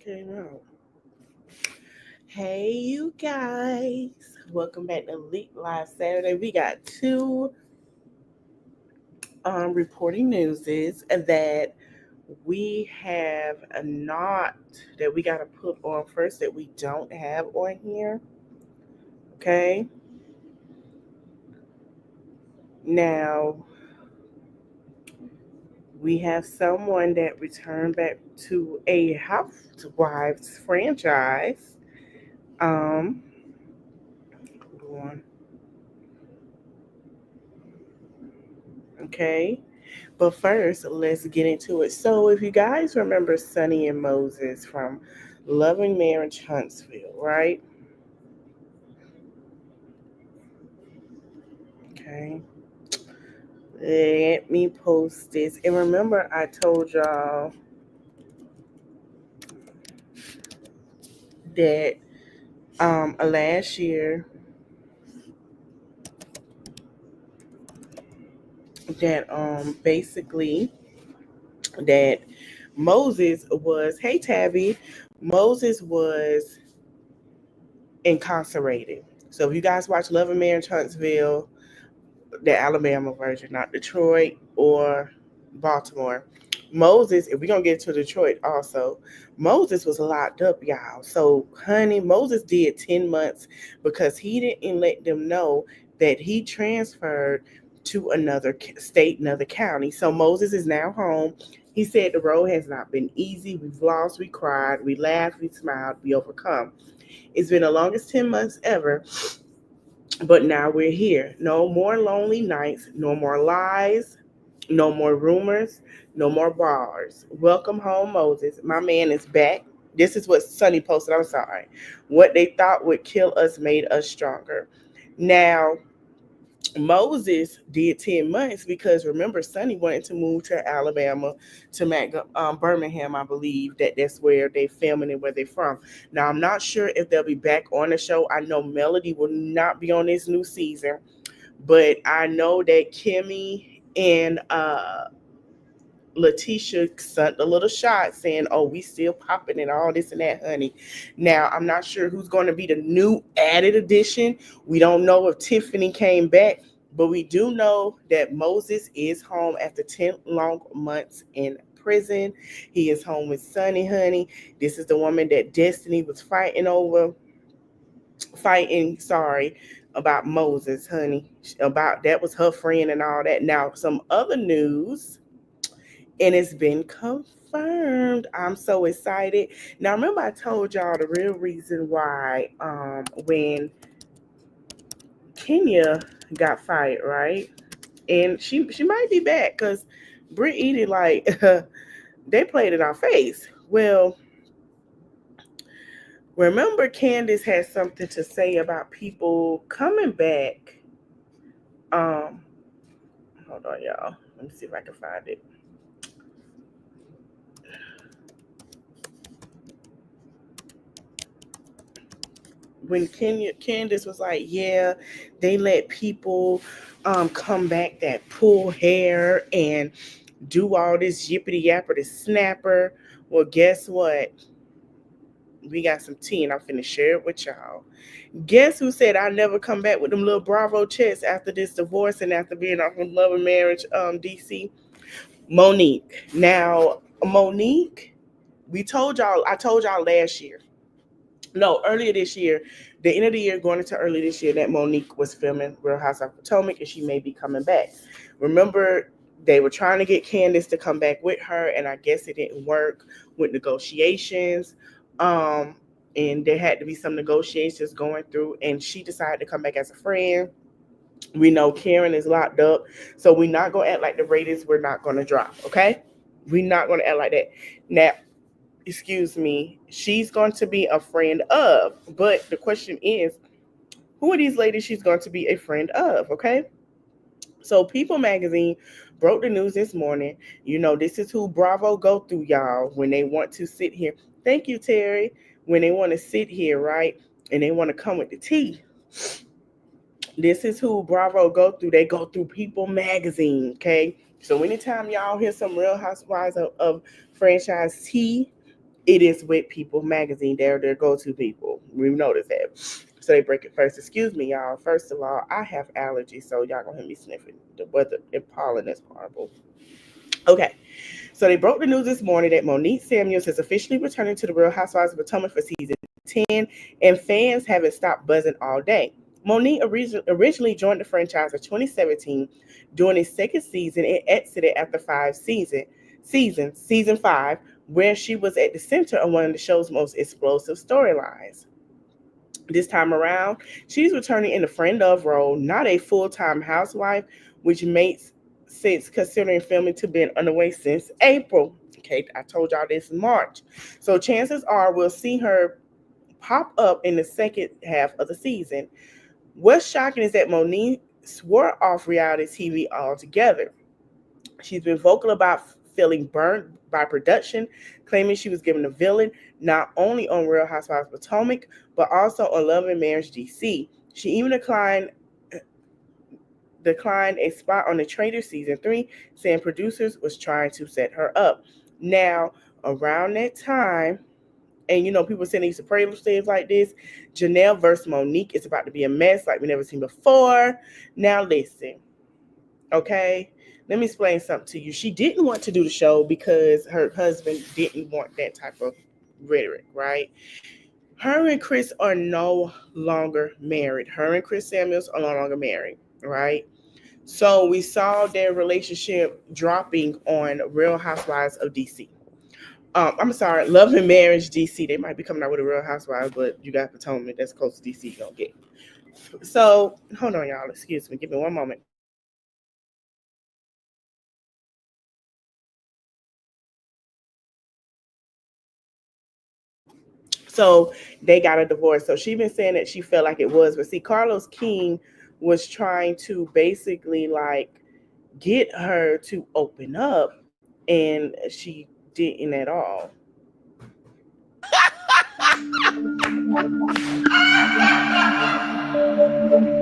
Came out. Hey, you guys. Welcome back to Elite Live Saturday. We got two reporting newses that we have not, that we got to put on first that we don't have on here. Okay. Now, we have someone that returned back to a Housewives franchise. Um, hold on. Okay. But first, let's get into it. So, if you guys remember Sonny and Moses from Loving Marriage Huntsville, right? Okay. Let me post this. And remember, I told y'all that last year that basically that Moses was, hey Tabby, Moses was incarcerated. So if you guys watch Love and Marriage Huntsville, the Alabama version, not Detroit or Baltimore. Moses, if we're gonna get to Detroit also, Moses was locked up, y'all. So, honey, Moses did 10 months because he didn't let them know that he transferred to another state, another county. So Moses is now home. He said the road has not been easy. We've lost, we cried, we laughed, we smiled, we overcome. It's been the longest 10 months ever, but now we're here. No more lonely nights, no more lies, no more rumors, no more bars. Welcome home, Moses. My man is back. This is what Sonny posted. I'm sorry. What they thought would kill us made us stronger. Now, Moses did 10 months because remember, Sonny wanted to move to Alabama, to Birmingham, I believe that's where they filming and where they're from. Now, I'm not sure if they'll be back on the show. I know Melody will not be on this new season, but I know that Kimmy and Letitia sent a little shot saying, "Oh, we still popping and all this and that, honey." Now, I'm not sure who's going to be the new added addition. We don't know if Tiffany came back, but we do know that Moses is home after 10 long months in prison. He is home with Sonny, honey. This is the woman that Destiny was sorry, about Moses, honey. About that was her friend and all that. Now, some other news, and it's been confirmed. I'm so excited. Now, remember I told y'all the real reason why when Kenya got fired, right? And she might be back because Britt Eady, like they played in our face. Well, remember Candace had something to say about people coming back. Um, hold on, y'all. Let me see if I can find it. When Candace was like, yeah, they let people come back that pull hair and do all this yippity yapper snapper. Well, guess what? We got some tea, and I'm finna share it with y'all. Guess who said I never come back with them little Bravo checks after this divorce and after being off of Love and Marriage DC? Monique. Now, Monique, I told y'all last year, no, earlier this year, the end of the year, going into early this year, that Monique was filming Real House of Potomac and she may be coming back. Remember, they were trying to get Candace to come back with her, and I guess it didn't work with negotiations. Um, and there had to be some negotiations going through, and she decided to come back as a friend. We know Karen is locked up, so we're not gonna act like the ratings were not gonna drop, okay? We're not gonna act like that. Now, excuse me, she's going to be a friend of. But the question is, who are these ladies she's going to be a friend of? Okay. So People Magazine broke the news this morning. You know, this is who Bravo go through, y'all, when they want to sit here. Thank you, Terry. When they want to sit here, right? And they want to come with the tea. This is who Bravo go through. They go through People Magazine, okay? So anytime y'all hear some Real Housewives of franchise tea, It is with People magazine. They're their go-to people. We've noticed that. So they break it first. Excuse me, y'all. First of all, I have allergies, so y'all gonna hear me sniffing. The weather and pollen is horrible. Okay. So they broke the news this morning that Monique Samuels is officially returning to the Real Housewives of Potomac for season 10, and fans haven't stopped buzzing all day. Monique originally joined the franchise in 2017 during its second season and exited after season five, where she was at the center of one of the show's most explosive storylines. This time around, she's returning in a friend of role, not a full time housewife, which makes sense considering filming to been underway since April. Okay, I told y'all this in March. So chances are we'll see her pop up in the second half of the season. What's shocking is that Monique swore off reality TV altogether. She's been vocal about feeling burnt by production, claiming she was given a villain not only on Real Housewives of Potomac, but also on Love and Marriage DC. She even declined a spot on the Trader season 3, saying producers was trying to set her up. Now, around that time, and people saying they used to pray things like this, Janelle versus Monique is about to be a mess like we never seen before. Now listen, okay? Let me explain something to you. She didn't want to do the show because her husband didn't want that type of rhetoric, right? Her and Chris are no longer married. Her and Chris Samuels are no longer married, right? So we saw their relationship dropping on Real Housewives of DC. I'm sorry, Love and Marriage DC. They might be coming out with a Real Housewives, but you got Potomac that's close to DC. You're gonna get. So hold on, y'all. Excuse me. Give me one moment. So they got a divorce. So she been saying that she felt like it was, but see, Carlos King was trying to basically like get her to open up, and she didn't at all.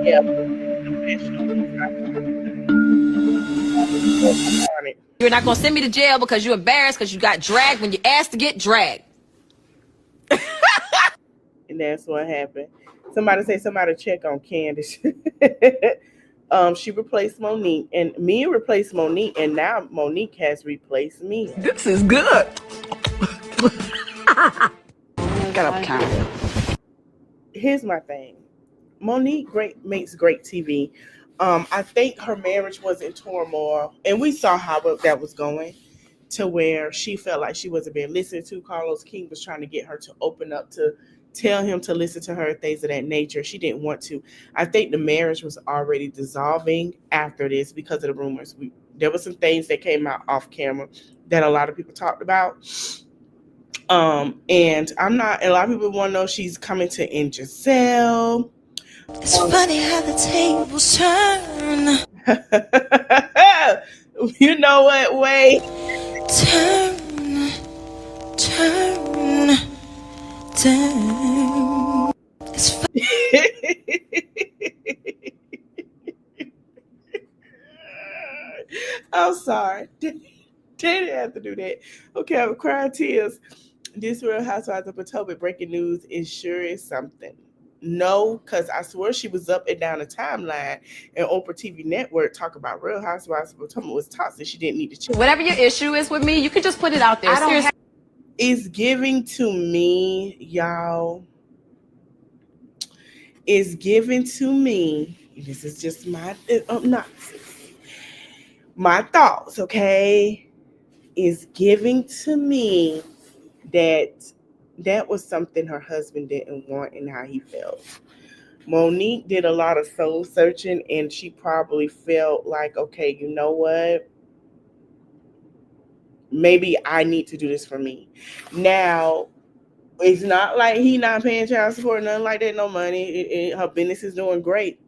Yeah, You're not gonna send me to jail because you're embarrassed because you got dragged when you asked to get dragged. and that's what happened. Somebody say somebody check on Candace. She replaced Monique, and Mia replaced Monique, and now Monique has replaced Mia. This is good. Get up, Karen. Here's my thing. Monique great makes great TV. I think her marriage was in turmoil, and we saw how that was going to where she felt like she wasn't being listened to. Carlos King was trying to get her to open up, to tell him to listen to her, things of that nature. She didn't want to. I think the marriage was already dissolving after this because of the rumors. There were some things that came out off camera that a lot of people talked about. And I'm not. A lot of people want to know she's coming to end Giselle. It's funny how the tables turn. You know what? Wait. Turn, turn, turn. It's I'm sorry. Didn't have to do that. Okay, I'm crying tears. This Real Housewives of Potomac breaking news is sure is something. No, because I swear she was up and down the timeline and Oprah TV network talk about Real Housewives of Potomac was toxic. She didn't need to check. whatever your issue is with me, you can just put it out there. I don't have- It's giving to me, y'all. It's giving to me. This is just not my thoughts, okay? Is giving to me that that was something her husband didn't want and how he felt. Monique did a lot of soul searching and she probably felt like, okay, you know what? Maybe I need to do this for me. Now, it's not like he not paying child support, nothing like that, no money. Her business is doing great.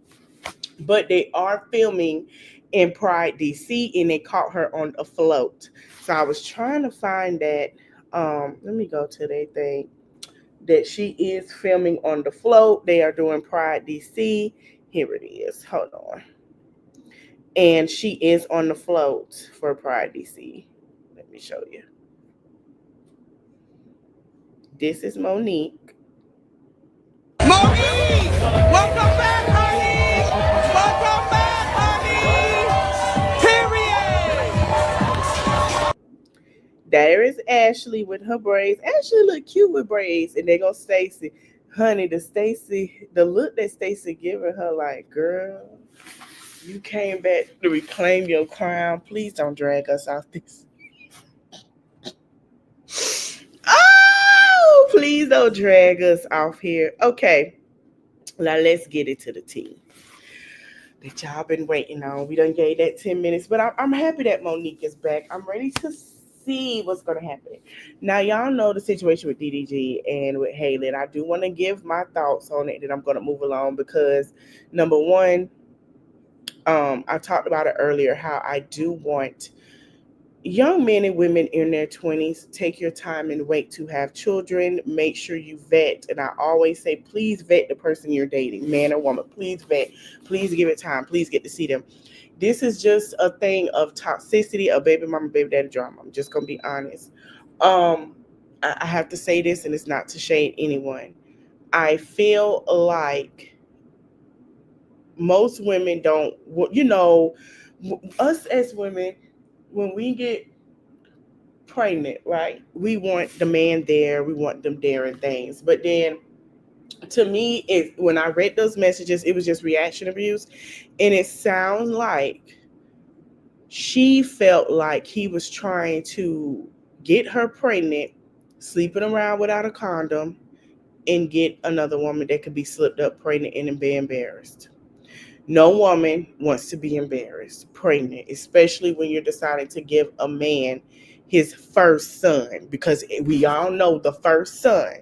But they are filming in Pride DC and they caught her on a float. So I was trying to find that. Let me go to their thing. That she is filming on the float. They are doing Pride DC. Here it is. Hold on. And she is on the float for Pride DC. Let me show you. This is Monique. Monique! Welcome back, honey! Welcome back, honey! Period! There is Ashley with her braids. Ashley look cute with braids, and they go Stacy. Honey, the look that Stacy giving her, like, girl, you came back to reclaim your crown. Please don't drag us out this. Oh, please don't drag us off here. Okay, now let's get it to the tea that y'all been waiting on. We done gave that 10 minutes, but I'm happy that Monique is back. I'm ready to see what's going to happen. Now, y'all know the situation with DDG and with Halle, and I do want to give my thoughts on it, and I'm going to move along because, number one, I talked about it earlier, how I do want young men and women in their 20s, take your time and wait to have children. Make sure you vet. And I always say, please vet the person you're dating, man or woman. Please vet. Please give it time. Please get to see them. This is just a thing of toxicity, of baby mama, baby daddy drama. I'm just going to be honest. I have to say this, and it's not to shade anyone. I feel like most women don't, us as women, when we get pregnant, right? We want the man there, we want them there and things. But then to me, when I read those messages, it was just reaction abuse. And it sounds like she felt like he was trying to get her pregnant, sleeping around without a condom, and get another woman that could be slipped up pregnant and be embarrassed. No woman wants to be embarrassed, pregnant, especially when you're deciding to give a man his first son, because we all know the first son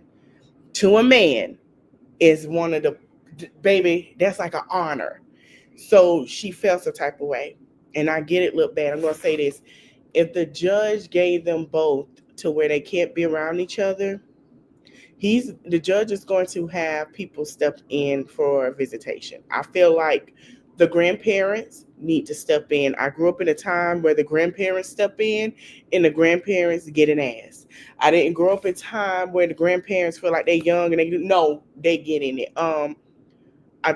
to a man is one of the, baby, that's like an honor. So she felt some type of way. And I get it, look bad. I'm going to say this. If the judge gave them both to where they can't be around each other, the judge is going to have people step in for visitation. I feel like the grandparents need to step in. I grew up in a time where the grandparents step in and the grandparents get an ass. I didn't grow up in a time where the grandparents feel like they young and they get in it.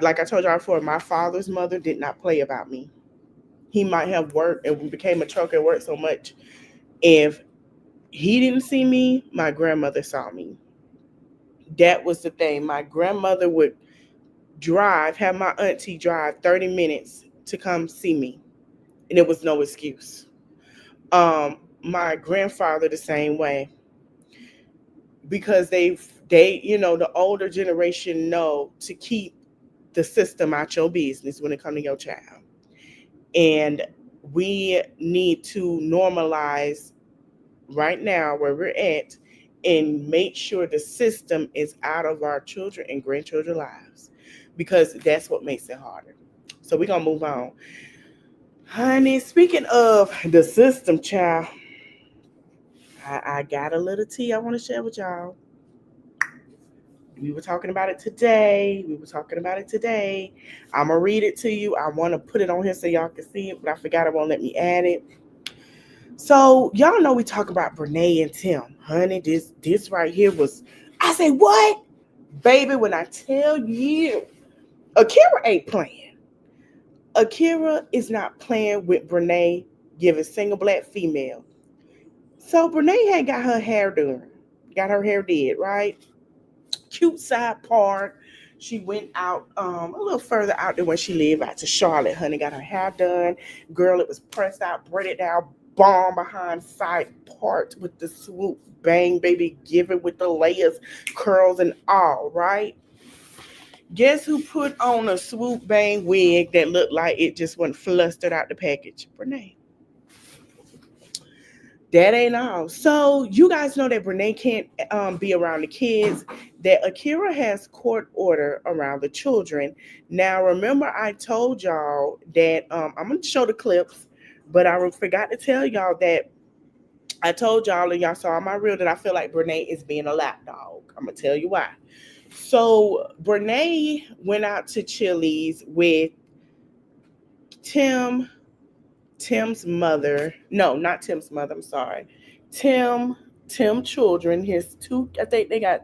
Like I told y'all before, my father's mother did not play about me. He might have worked and became a trucker and worked so much. If he didn't see me, my grandmother saw me. That was the thing. My grandmother would have my auntie drive 30 minutes to come see me. And it was no excuse. My grandfather the same way. Because the older generation know to keep the system out your business when it comes to your child. And we need to normalize right now where we're at and make sure the system is out of our children and grandchildren's lives, because that's what makes it harder. So we're going to move on. Honey, speaking of the system, child, I got a little tea I want to share with y'all. We were talking about it today. I'm going to read it to you. I want to put it on here so y'all can see it, but I forgot it won't let me add it. So y'all know we talk about Brenay and Tim. Honey, this right here was, I say, what? Baby, when I tell you, Akira ain't playing. Akira is not playing with Brenay giving single black female. So Brenay had got her hair done. Got her hair did, right? Cute side part. She went out a little further out than where she lived, out to Charlotte. Honey, got her hair done. Girl, it was pressed out, braided down, bomb behind side part with the swoop bang, baby, give it with the layers, curls and all, right? Guess who put on a swoop bang wig that looked like it just went flustered out the package? Brenay. That ain't all. So you guys know that Brenay can't be around the kids. That Akira has court order around the children. Now remember, I told y'all that I'm gonna show the clips, but I forgot to tell y'all that I told y'all and y'all saw on my reel that I feel like Brenay is being a lapdog. I'm gonna tell you why. So Brenay went out to Chili's with Tim's mother. No, not Tim's mother. I'm sorry. Tim Tim children, his two, I think they got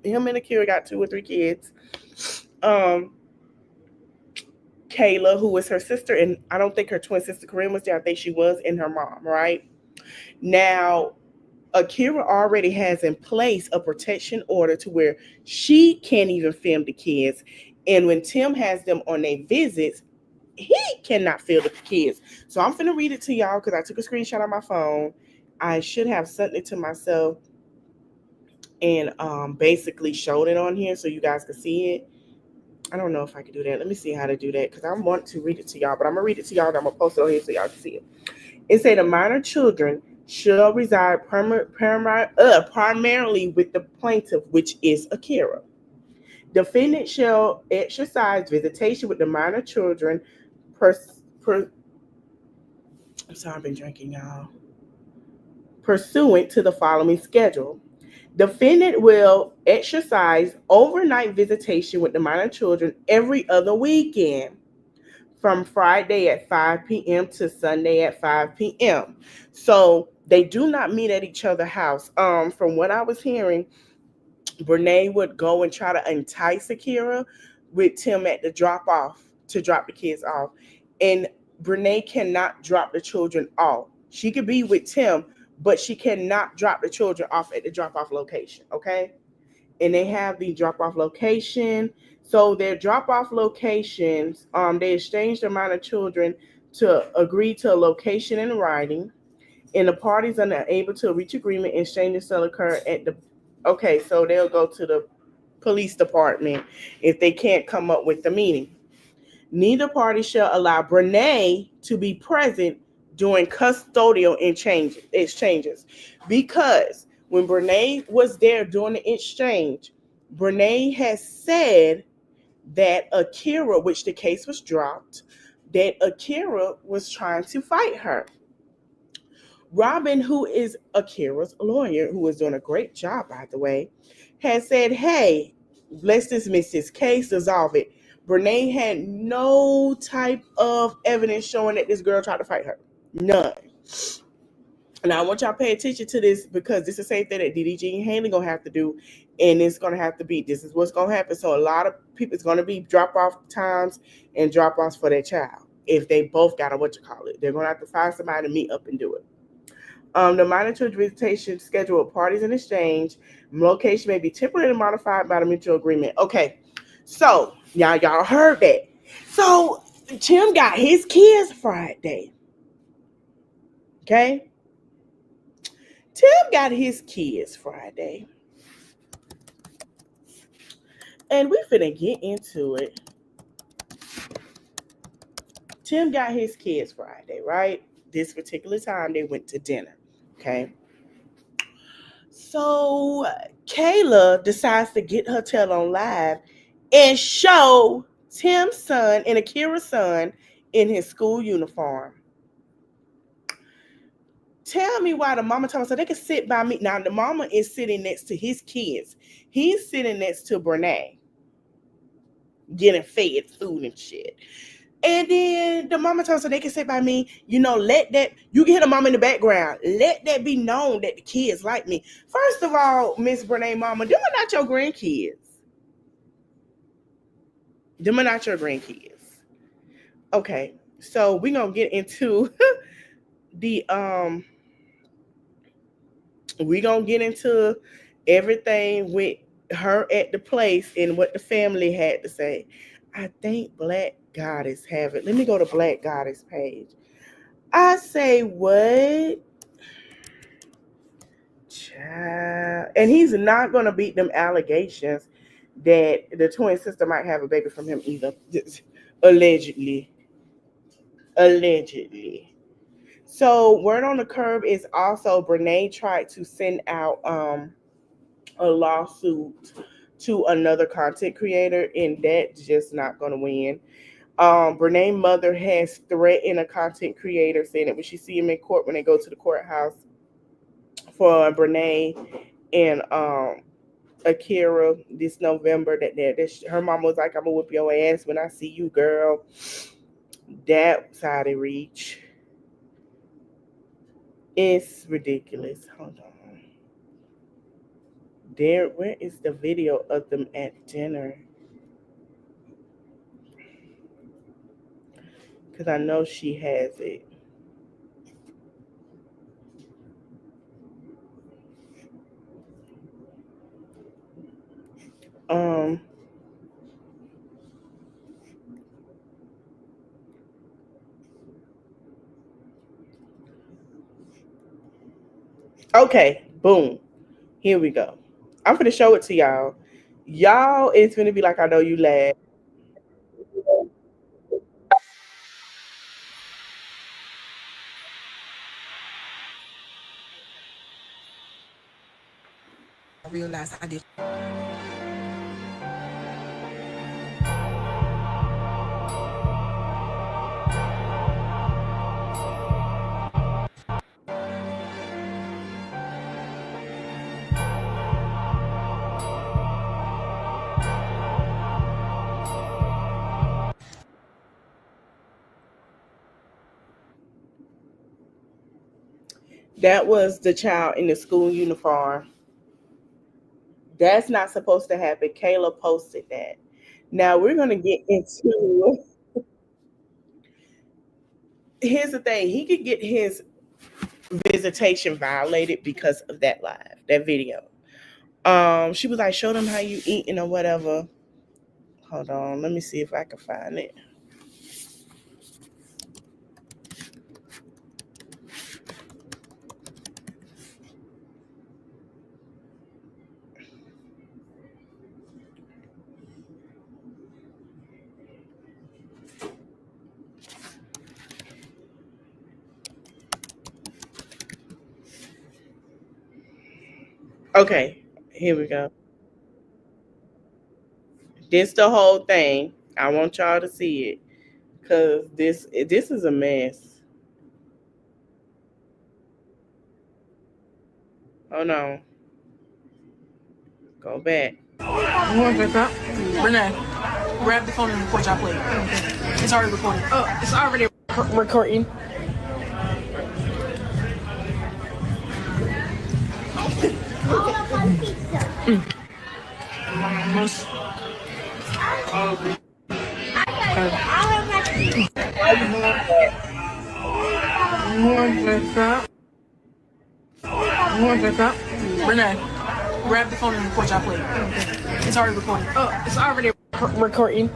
him and Akira got 2 or 3 kids. Um, Kayla, who was her sister, and I don't think her twin sister Corinne was there. I think she was, and her mom, right? Now, Akira already has in place a protection order to where she can't even film the kids. And when Tim has them on their visits, he cannot film the kids. So I'm finna read it to y'all because I took a screenshot on my phone. I should have sent it to myself and basically showed it on here so you guys can see it. I don't know if I can do that. Let me see how to do that because I want to read it to y'all, but I'm gonna read it to y'all and I'm gonna post it on here so y'all can see it. It said the minor children shall reside primarily with the plaintiff, which is Akira. Defendant shall exercise visitation with the minor children. Per, per, I'm sorry, I've been drinking, y'all. Pursuant to the following schedule. Defendant will exercise overnight visitation with the minor children every other weekend from Friday at 5 p.m. to Sunday at 5 p.m. So they do not meet at each other's house. From what I was hearing, Brenay would go and try to entice Akira with Tim at the drop off to drop the kids off. And Brenay cannot drop the children off. She could be with Tim, but she cannot drop the children off at the drop off location. Okay. And they have the drop off location. So their drop off locations, they exchange the amount of children to agree to a location in writing. And the parties are unable to reach agreement, exchanges shall occur at the. Okay, so they'll go to the police department if they can't come up with the meeting. Neither party shall allow Brenay to be present during custodial exchanges because when Brenay was there during the exchange, Brenay has said that Akira, which the case was dropped, that Akira was trying to fight her. Robin, who is Akira's lawyer, who is doing a great job, by the way, has said, hey, let's dismiss this case, dissolve it. Brenay had no type of evidence showing that this girl tried to fight her. None. And I want y'all to pay attention to this because this is the same thing that DDG and Haley gonna have to do, and it's gonna have to be. This is what's gonna happen. So a lot of people, it's gonna be drop off times and drop offs for their child. If they both got they're gonna have to find somebody to meet up and do it. The minor children visitation schedule of parties in exchange. Location may be temporarily modified by the mutual agreement. Okay, so y'all heard that. So Tim got his kids Friday. Okay, Tim got his kids Friday, and we finna get into it. Tim got his kids Friday, right? This particular time they went to dinner. Okay. So Kayla decides to get her tail on live and show Tim's son and Akira's son in his school uniform. Tell me why the mama told me so they could sit by me. Now the mama is sitting next to his kids. He's sitting next to Brenay, getting fed food and shit. And then the mama told us so they can sit by me, let that, you can hear the mama in the background. Let that be known that the kids like me. First of all, Miss Brenay mama, them are not your grandkids. Them are not your grandkids. Okay, so we're going to get into we're going to get into everything with her at the place and what the family had to say. I think Black Goddess have it. Let me go to Black Goddess page. I say what? Child. And he's not going to beat them allegations that the twin sister might have a baby from him either. Allegedly. So word on the curb is also Brenay tried to send out a lawsuit to another content creator, and that's just not going to win. Brenay's mother has threatened a content creator saying that when she see him in court, when they go to the courthouse for Brenay and Akira this November, that her mom was like, I'm gonna whip your ass when I see you, girl. That's out of reach. It's ridiculous. Hold on. There, where is the video of them at dinner? Because I know she has it. Um. Okay. Boom. Here we go. I'm gonna show it to y'all. Y'all, it's gonna be like I know you laugh. I realized I did. That was the child in the school uniform. That's not supposed to happen. Kayla posted that. Now we're gonna get into. Here's the thing. He could get his visitation violated because of that live, that video. She was like, show them how you eating or whatever. Hold on, let me see if I can find it. Okay, here we go. This the whole thing. I want y'all to see it because this is a mess. Hold on, go back. You want to drink up? Brenay, grab the phone and record y'all play. It's already recording. Oh, it's already recording. You want to drink up? You want to drink up? Brenay, grab the phone and record y'all play. It's already recording. Oh, it's already recording.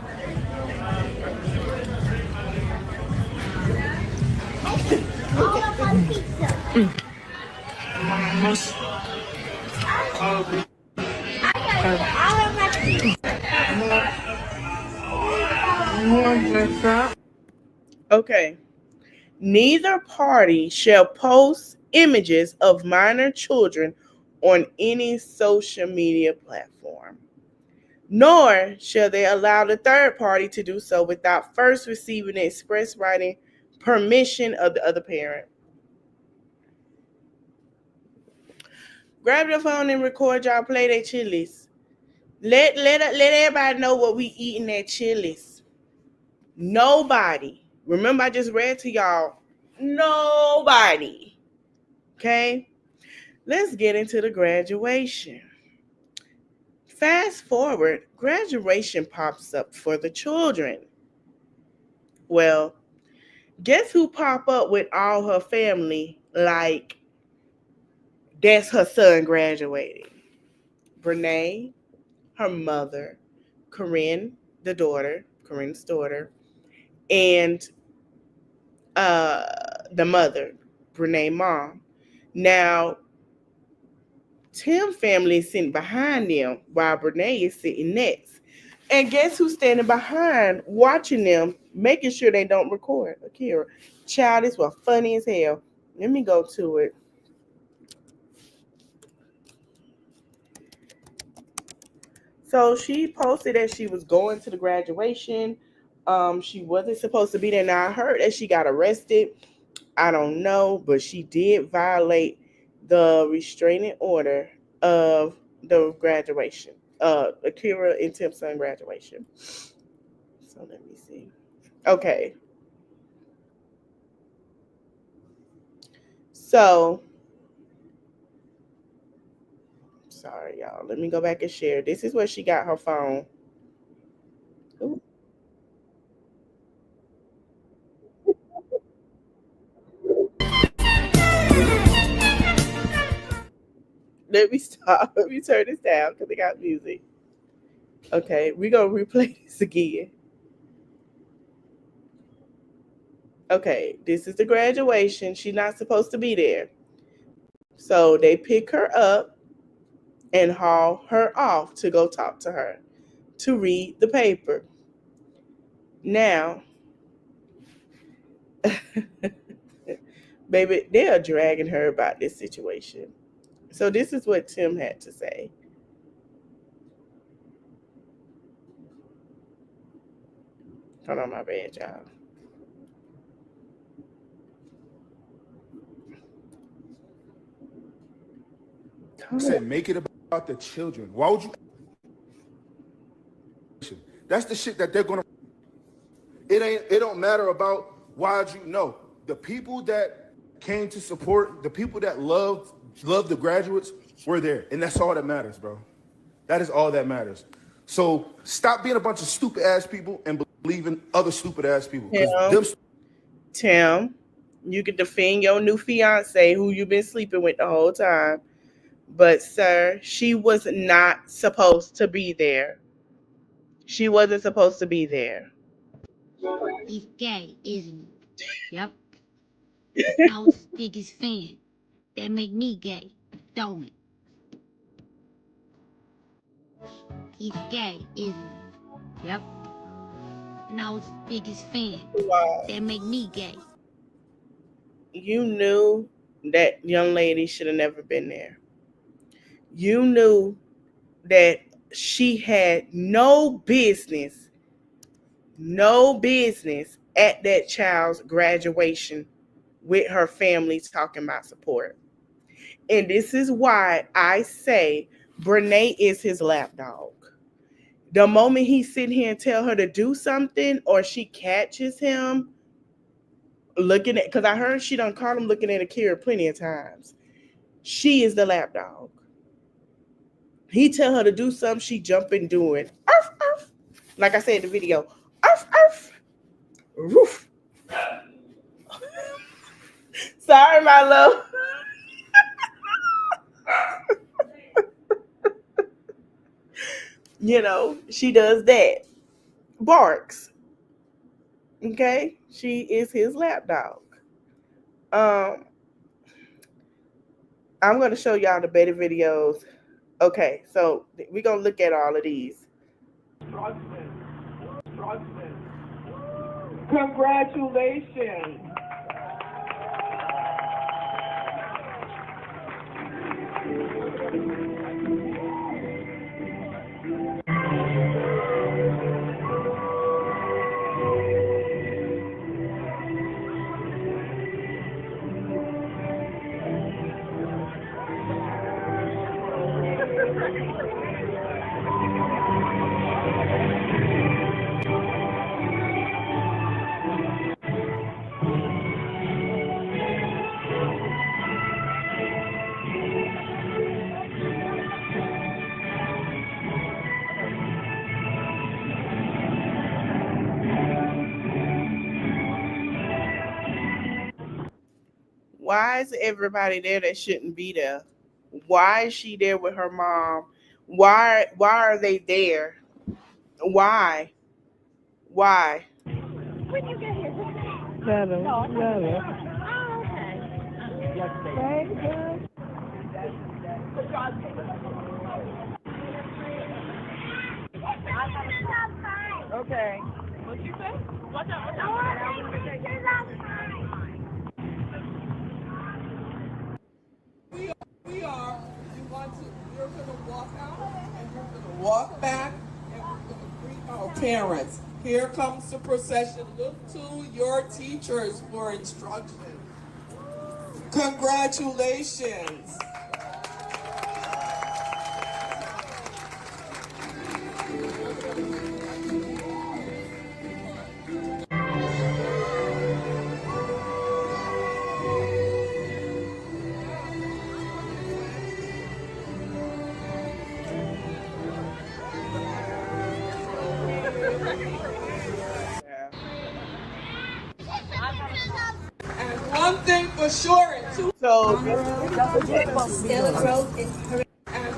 Okay. Neither party shall post images of minor children on any social media platform, nor shall they allow the third party to do so without first receiving the express writing permission of the other parent. Grab your phone and record y'all play their Chili's. Let everybody know what we eating at Chili's. Nobody. Remember, I just read to y'all. Nobody. Okay? Let's get into the graduation. Fast forward, graduation pops up for the children. Well, guess who pop up with all her family like that's her son graduating? Brenay, her mother, Corinne's daughter, and the mother, Brenay mom. Now, Tim family is sitting behind them while Brenay is sitting next. And guess who's standing behind watching them, making sure they don't record? Akira. Child, this was funny as hell. Let me go to it. So she posted that she was going to the graduation. She wasn't supposed to be there. Now I heard that she got arrested. I don't know, but she did violate the restraining order of the graduation. Akira and Tim's son graduation. So let me see. Okay. So Sorry, y'all. Let me go back and share. This is where she got her phone. Ooh. Let me stop. Let me turn this down because they got music. Okay, we're going to replay this again. Okay, this is the graduation. She's not supposed to be there. So they pick her up and haul her off to go talk to her, to read the paper. Now, baby, they are dragging her about this situation. So this is what Tim had to say. Hold on, my bad, y'all. I said, make it about the children. Why would you? That's the shit that they're gonna. It don't matter about why'd you know. The people that came to support, the people that loved the graduates were there, and that's all that matters, bro. That is all that matters. So stop being a bunch of stupid ass people and believe in other stupid ass people. Tim, you can defend your new fiance who you've been sleeping with the whole time. But, sir, she was not supposed to be there. She wasn't supposed to be there. He's gay, isn't he? Yep. I was his biggest fan. That make me gay, don't it? He's gay, isn't he? Yep. And I was his biggest fan. Wow. That make me gay. You knew that young lady should have never been there. You knew that she had no business at that child's graduation with her family talking about support. And this is why I say Brenay is his lapdog. The moment he sit here and tell her to do something, or she catches him looking at, because I heard she done caught him looking at Akira plenty of times. She is the lapdog. He tell her to do something, she jump and do it. Arf, arf. Like I said in the video, arf, arf. Roof. Sorry, my love. You know, she does that. Barks. Okay? She is his lapdog. I'm going to show y'all the better videos. Okay, so we're going to look at all of these. Congratulations. Why is everybody there that shouldn't be there? Why is she there with her mom? Why are they there? Why? Why? When you get here, Better. oh, okay. Okay. What'd you say? Watch out, watch out. You're going to walk out and you're going to walk back and we're going to greet our parents. Here comes the procession. Look to your teachers for instruction. Congratulations. for sure, and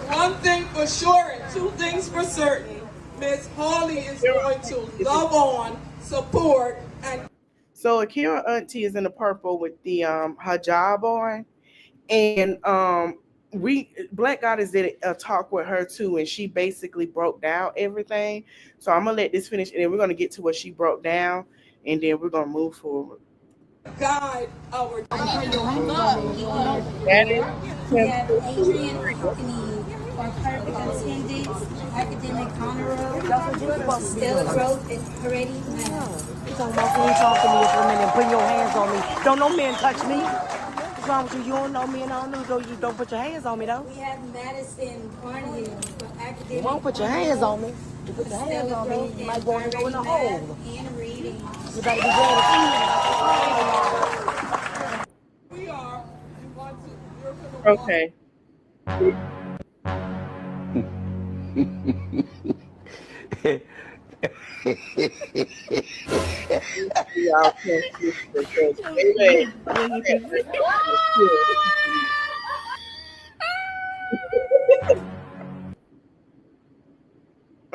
one thing for sure, and two things for certain. Miss Holly is going to love on, support, and So Akira auntie is in the purple with the hijab on, and we Black Goddess did a talk with her too, and she basically broke down everything. So I'm gonna let this finish, and then we're gonna get to what she broke down, and then we're gonna move forward. guide our That is We have Adrian Hockney for perfect attendance, academic honor roll, stellar growth, and Heredia Math. You talking about you ain't talking to me for a minute and putting your hands on me. Don't no men touch me. What's wrong with you? You don't know me and I don't know you. Don't put your hands on me though. We have Madison Barnhill for academic You won't put your hands on me. You put your hands on me, you might go in the hole. and reading. You better be glad to see me. we are. You want to, you're gonna walk okay. Y'all can't see the face.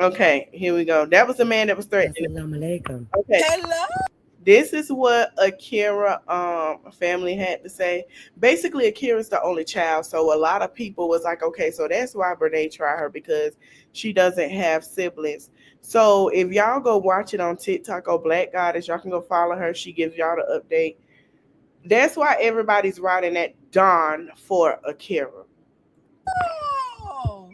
Okay, here we go. That was the man that was threatening. Assalamu alaikum. Okay. Hello. This is what Akira family had to say. Basically, Akira's the only child, so a lot of people was like, okay, so that's why Brenay tried her, because she doesn't have siblings. So if y'all go watch it on TikTok or Black Goddess, y'all can go follow her. She gives y'all the update. That's why everybody's riding that Dawn for Akira. Oh,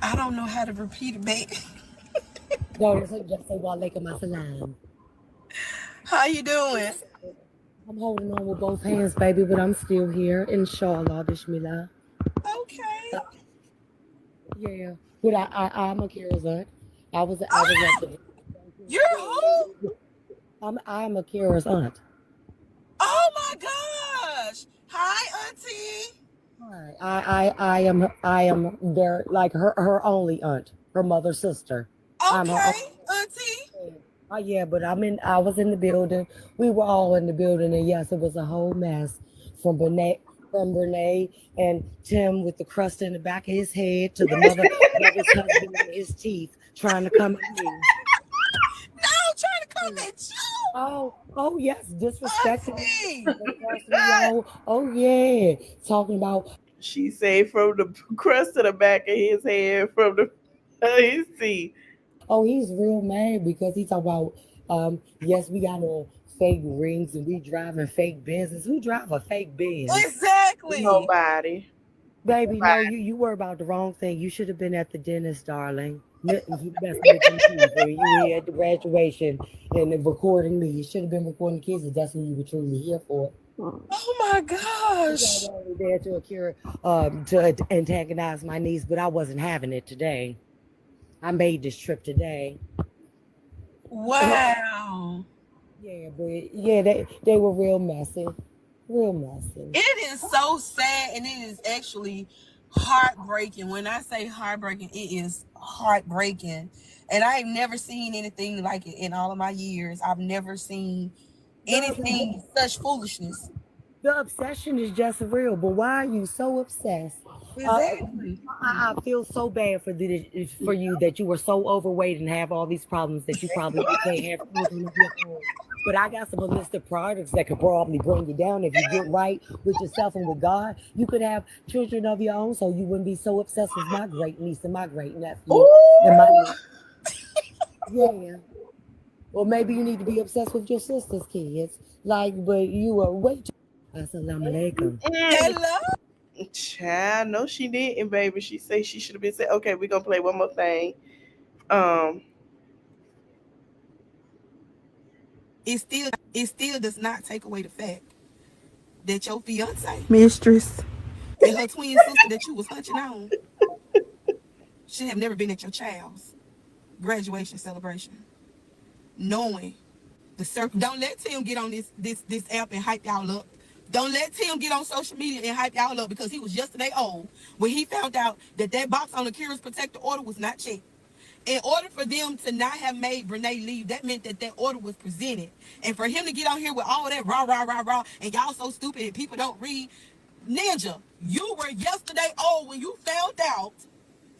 I don't know how to repeat it, babe. No, just say walaikum assalam. How you doing? I'm holding on with both hands, baby, but I'm still here. Inshallah, bismillah. Okay. Yeah. But I'm Akira's aunt. I was at the You're who? I'm Akira's aunt. Oh my gosh. Hi, Auntie. Hi. I am their like her only aunt, her mother's sister. I'm her Okay, Auntie. yeah, but I was in the building. We were all in the building, and yes, it was a whole mess from Brenay and Tim with the crust in the back of his head to the mother's husband in his teeth trying to come at me. No, trying to come at you. Oh yes, disrespecting Auntie. me. Oh yeah, talking about She said from the crust to the back of his head, from the his teeth. oh, he's real mad because he talk about yes, we got on fake rings and we driving fake Benzes. Who drive a fake Benz? Exactly. Nobody. Baby, no, you worry about the wrong thing. You should have been at the dentist, darling. You best make them teeth when you here at the graduation and then recording me. You should have been recording kids if that's what you were truly here for. Oh my gosh. I was only there to Akira to antagonize my niece, but I wasn't having it today. I made this trip today. Wow. Yeah, but yeah, they were real messy. Real messy. It is so sad, and it is actually heartbreaking. When I say heartbreaking, it is heartbreaking. And I have never seen anything like it in all of my years. I've never seen anything such foolishness. The obsession is just real, but why are you so obsessed? Exactly. I feel so bad for you that you were so overweight and have all these problems that you probably can't have children of your own. But I got some holistic products that could probably bring you down if you get right with yourself and with God. You could have children of your own, so you wouldn't be so obsessed with my great niece and my great nephew and my niece. Yeah. Well, maybe you need to be obsessed with your sister's kids. But you are way too. Assalamu alaikum. Hello. Child, no, she didn't, baby. She said she should have been said, okay, we're gonna play one more thing. It still does not take away the fact that your fiance Mistress. and her twin sister that you was hunching on should have never been at your child's graduation celebration. Knowing the circle. Don't let Tim get on this app and hype y'all up. Don't let Tim get on social media and hype y'all up, because he was yesterday old when he found out that box on Akira's protective order was not checked. In order for them to not have made Brenay leave, that meant that order was presented. And for him to get on here with all that rah, rah, rah, rah, and y'all so stupid and people don't read. Ninja, you were yesterday old when you found out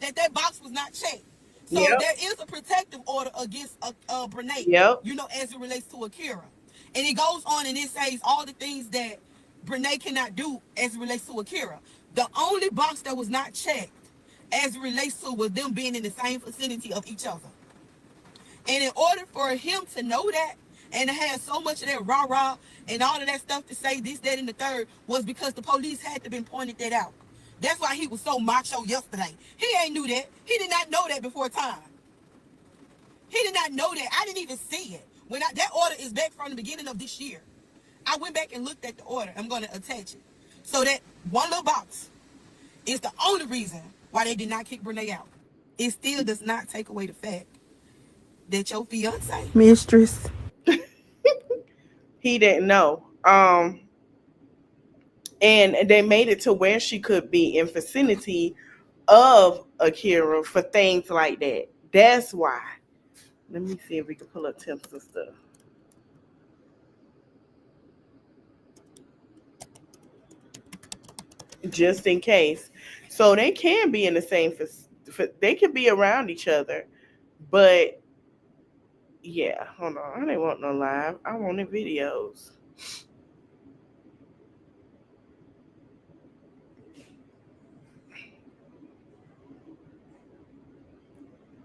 that box was not checked. So there is a protective order against Brenay, you know, as it relates to Akira. And it goes on and it says all the things that Brenay cannot do as it relates to Akira. The only box that was not checked as it relates to was them being in the same vicinity of each other. And in order for him to know that and to have so much of that rah-rah and all of that stuff to say this, that, and the third was because the police had to been pointed that out. That's why he was so macho yesterday. He ain't knew that. He did not know that before time. He did not know that. I didn't even see it. That order is back from the beginning of this year. I went back and looked at the order. I'm going to attach it. So that one little box is the only reason why they did not kick Brenay out. It still does not take away the fact that your fiance, mistress, he didn't know. And they made it to where she could be in vicinity of Akira for things like that. That's why. Let me see if we can pull up Tim's sister. Just in case. So they can be in the same, they can be around each other. But yeah, hold on. I didn't want no live. I wanted videos.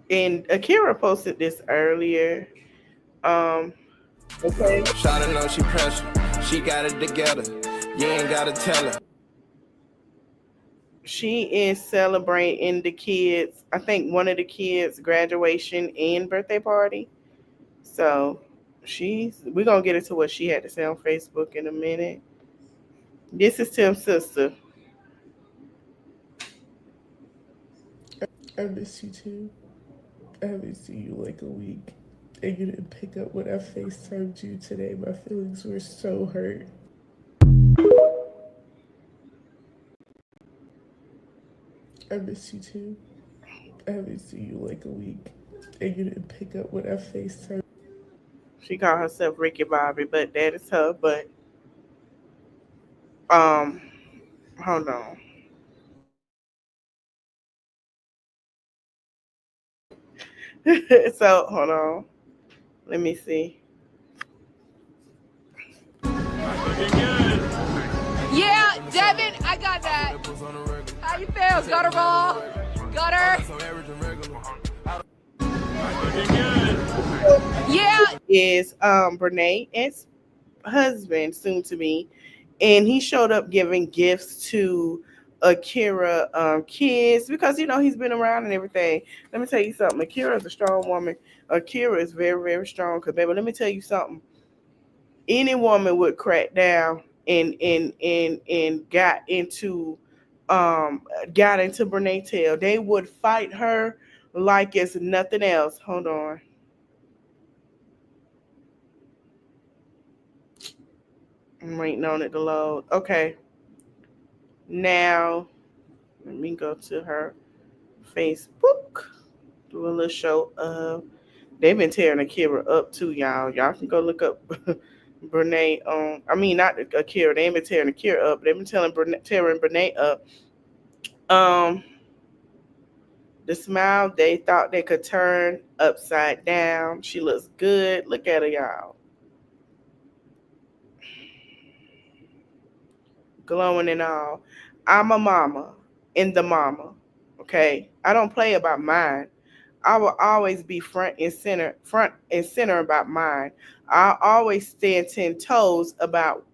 And Akira posted this earlier. Okay. Shawty know she pressure. She got it together. You ain't gotta tell her. She is celebrating the kids. I think one of the kids' graduation and birthday party. So we're gonna get into what she had to say on Facebook in a minute. This is Tim's sister. I miss you too. I haven't seen you like a week. And you didn't pick up when I FaceTimed you today. My feelings were so hurt. I miss you too. I haven't seen you like a week. And you didn't pick up when I FaceTimed. She called herself Ricky Bobby, but that is her. But hold on. So hold on. Let me see. Yeah, Devin, I got that. How you feel? Gutter ball? Gutter? Yeah. Is Brenay's husband, soon to be, and he showed up giving gifts to Akira kids because he's been around and everything. Let me tell you something. Akira is a strong woman. Akira is very, very strong. Cause baby, let me tell you something. Any woman would crack down and got into Brenay tail. They would fight her like it's nothing else. Hold on. I'm waiting on it to load. Okay. Now, let me go to her Facebook. Do a little show of. They've been tearing Akira up too, y'all. Y'all can go look up Brenay on. I mean, not Akira. They ain't been tearing Akira up. They've been tearing Brenay up. The smile they thought they could turn upside down. She looks good. Look at her, y'all. Glowing and all. I'm a mama and the mama. Okay. I don't play about mine. I will always be front and center about mine. I always stand 10 toes about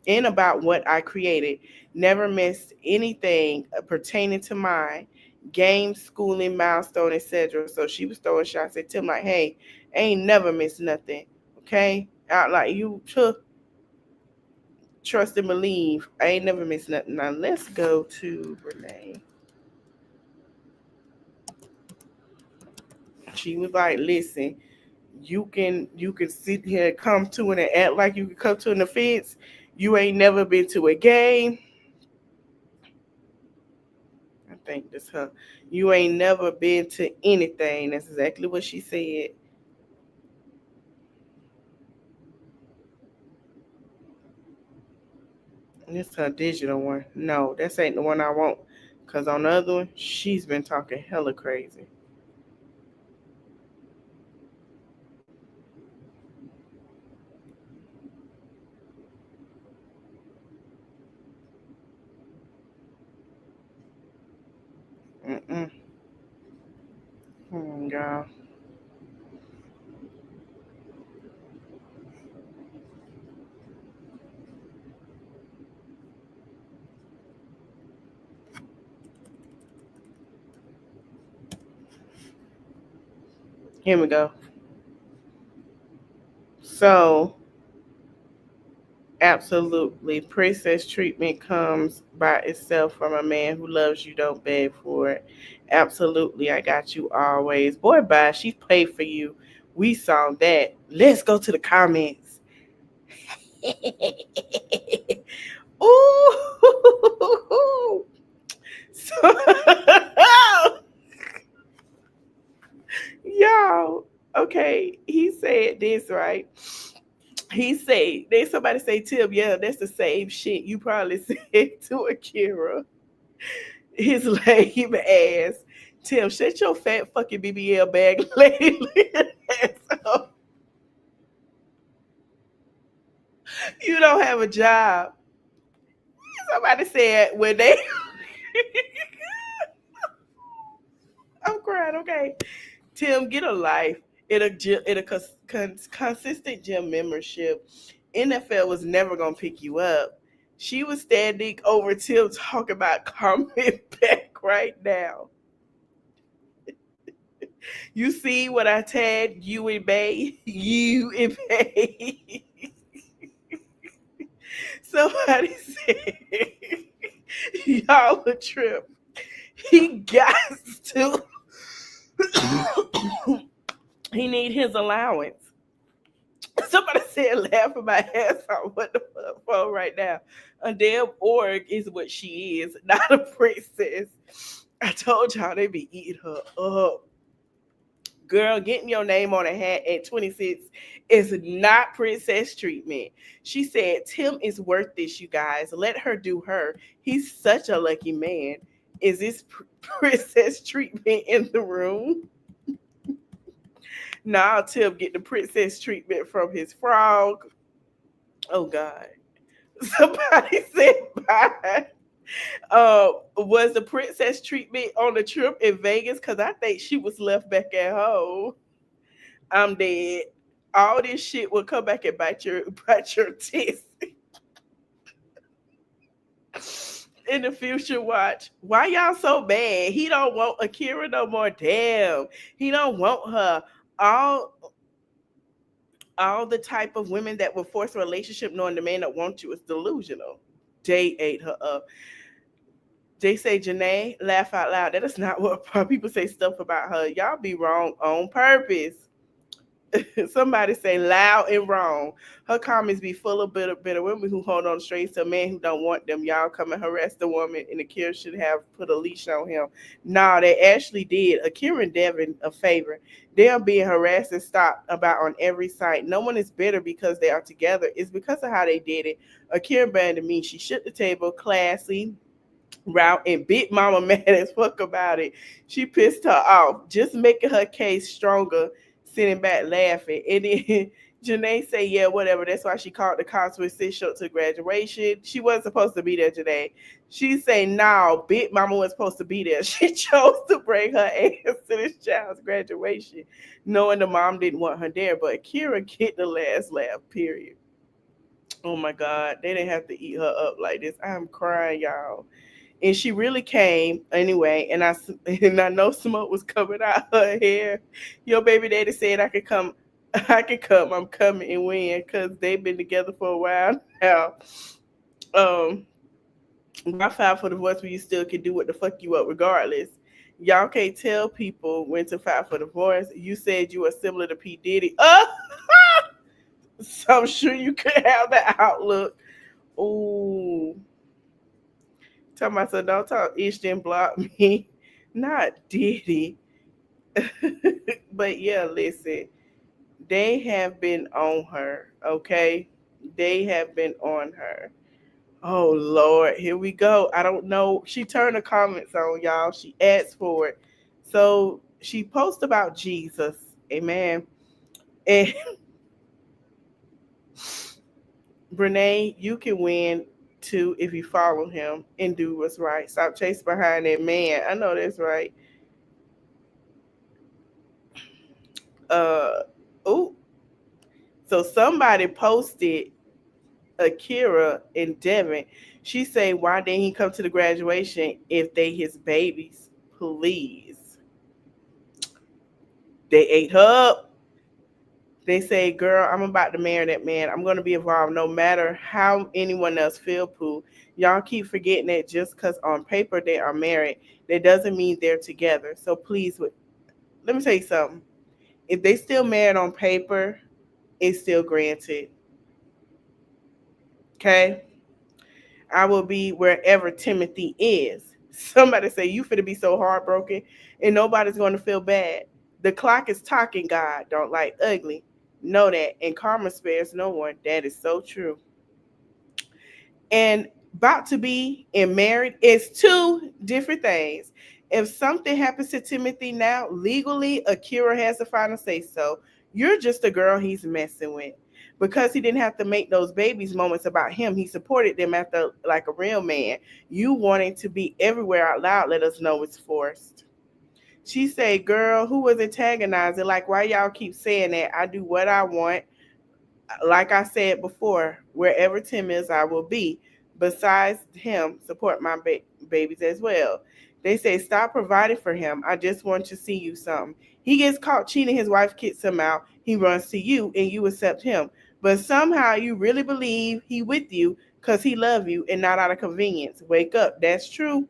what I created. Never missed anything pertaining to mine. Games, schooling, milestone, etc. So she was throwing shots at Tim like, hey, I ain't never missed nothing. Okay? Out like you trust and believe. I ain't never missed nothing. Now let's go to Brenay. She was like, listen, you can sit here and come to it and act like you can come to an offense. You ain't never been to a game. I think that's her. You ain't never been to anything. That's exactly what she said. This her digital one. No, this ain't the one I want. Cause on the other one, she's been talking hella crazy. Mm-mm. God. Here we go. So, absolutely, princess treatment comes by itself from a man who loves you. Don't beg for it. Absolutely, I got you always. Boy, bye. She played for you. We saw that. Let's go to the comments. Ooh. So, y'all, okay, he said this, right? He say, they somebody say, Tim, yeah, that's the same shit you probably said to Akira. His lame ass. Tim, shut your fat fucking BBL bag lady ass up. You don't have a job. Somebody said when they I'm crying, okay. Tim, get a life. Consistent gym membership. NFL was never gonna pick you up. She was standing over Tim talking about coming back right now. You see what I tagged you and Bay? You and Bay. Somebody said y'all a trip. He got to he need his allowance. Somebody said laughing my ass off. What the fuck for right now? A damn org is what she is, not a princess. I told y'all they be eating her up. Girl, getting your name on a hat at 26 is not princess treatment. She said, Tim is worth this, you guys. Let her do her. He's such a lucky man. Is this princess treatment in the room? Nah, Tim get the princess treatment from his frog. Oh, God. Somebody said bye. Was the princess treatment on the trip in Vegas? Because I think she was left back at home. I'm dead. All this shit will come back and bite your tits. In the future, watch. Why y'all so bad? He don't want Akira no more. Damn. He don't want her. All all the type of women that will force a relationship knowing the man that wants you is delusional. They ate her up. They say Janae, laugh out loud. That is not what people say stuff about her. Y'all be wrong on purpose. Somebody say loud and wrong. Her comments be full of bitter women who hold on straight to a man who don't want them. Y'all come and harass the woman, and Akira should have put a leash on him. Nah, they actually did. Akira and Devin a favor. They are being harassed and stopped about on every site. No one is bitter because they are together. It's because of how they did it. Akira banned me. She shook the table, classy, route, and bit mama mad as fuck about it. She pissed her off, just making her case stronger, sitting back laughing. And then Janae say, yeah, whatever. That's why she called the cops with sis short to graduation. She wasn't supposed to be there today. She say, no, big mama was supposed to be there. She chose to bring her ass to this child's graduation, knowing the mom didn't want her there. But Kira get the last laugh, period. Oh my God, they didn't have to eat her up like this. I'm crying, y'all. And she really came anyway. And I know smoke was coming out her hair. Your baby daddy said I could come. I could come. I'm coming and win because they've been together for a while now. My fight for divorce when you still can do what the fuck you up regardless. Y'all can't tell people when to fight for divorce. You said you were similar to P. Diddy. So I'm sure you could have that outlook. Ooh. Tell myself, don't talk ish, then block me. Not Diddy. But yeah, listen, they have been on her, okay? They have been on her. Oh Lord, here we go. I don't know. She turned the comments on, y'all. She asked for it. So she posted about Jesus. Amen. And Brenay, you can win too if you follow him and do what's right. Stop chasing behind that man. I know that's right. Uh oh. So somebody posted Akira and Devin. She say, why didn't he come to the graduation if they his babies? Please. They ate her up. They say, girl, I'm about to marry that man. I'm going to be involved no matter how anyone else feel, Pooh. Y'all keep forgetting that just because on paper they are married, that doesn't mean they're together. So please, let me tell you something. If they still married on paper, it's still granted. Okay? I will be wherever Timothy is. Somebody say, you finna be so heartbroken and nobody's going to feel bad. The clock is talking, God. Don't like ugly. Know that. And karma spares no one. That is so true. And about to be and married is two different things. If something happens to Timothy now, legally, Akira has the final say so. You're just a girl he's messing with. Because he didn't have to make those babies moments about him, he supported them after like a real man. You wanting to be everywhere out loud, let us know it's forced. She said, girl, who was antagonizing? Like, why y'all keep saying that? I do what I want. Like I said before, wherever Tim is, I will be. Besides him, support my babies as well. They say, stop providing for him. I just want to see you something. He gets caught cheating. His wife kicks him out. He runs to you and you accept him. But somehow you really believe he with you because he love you and not out of convenience. Wake up. That's true.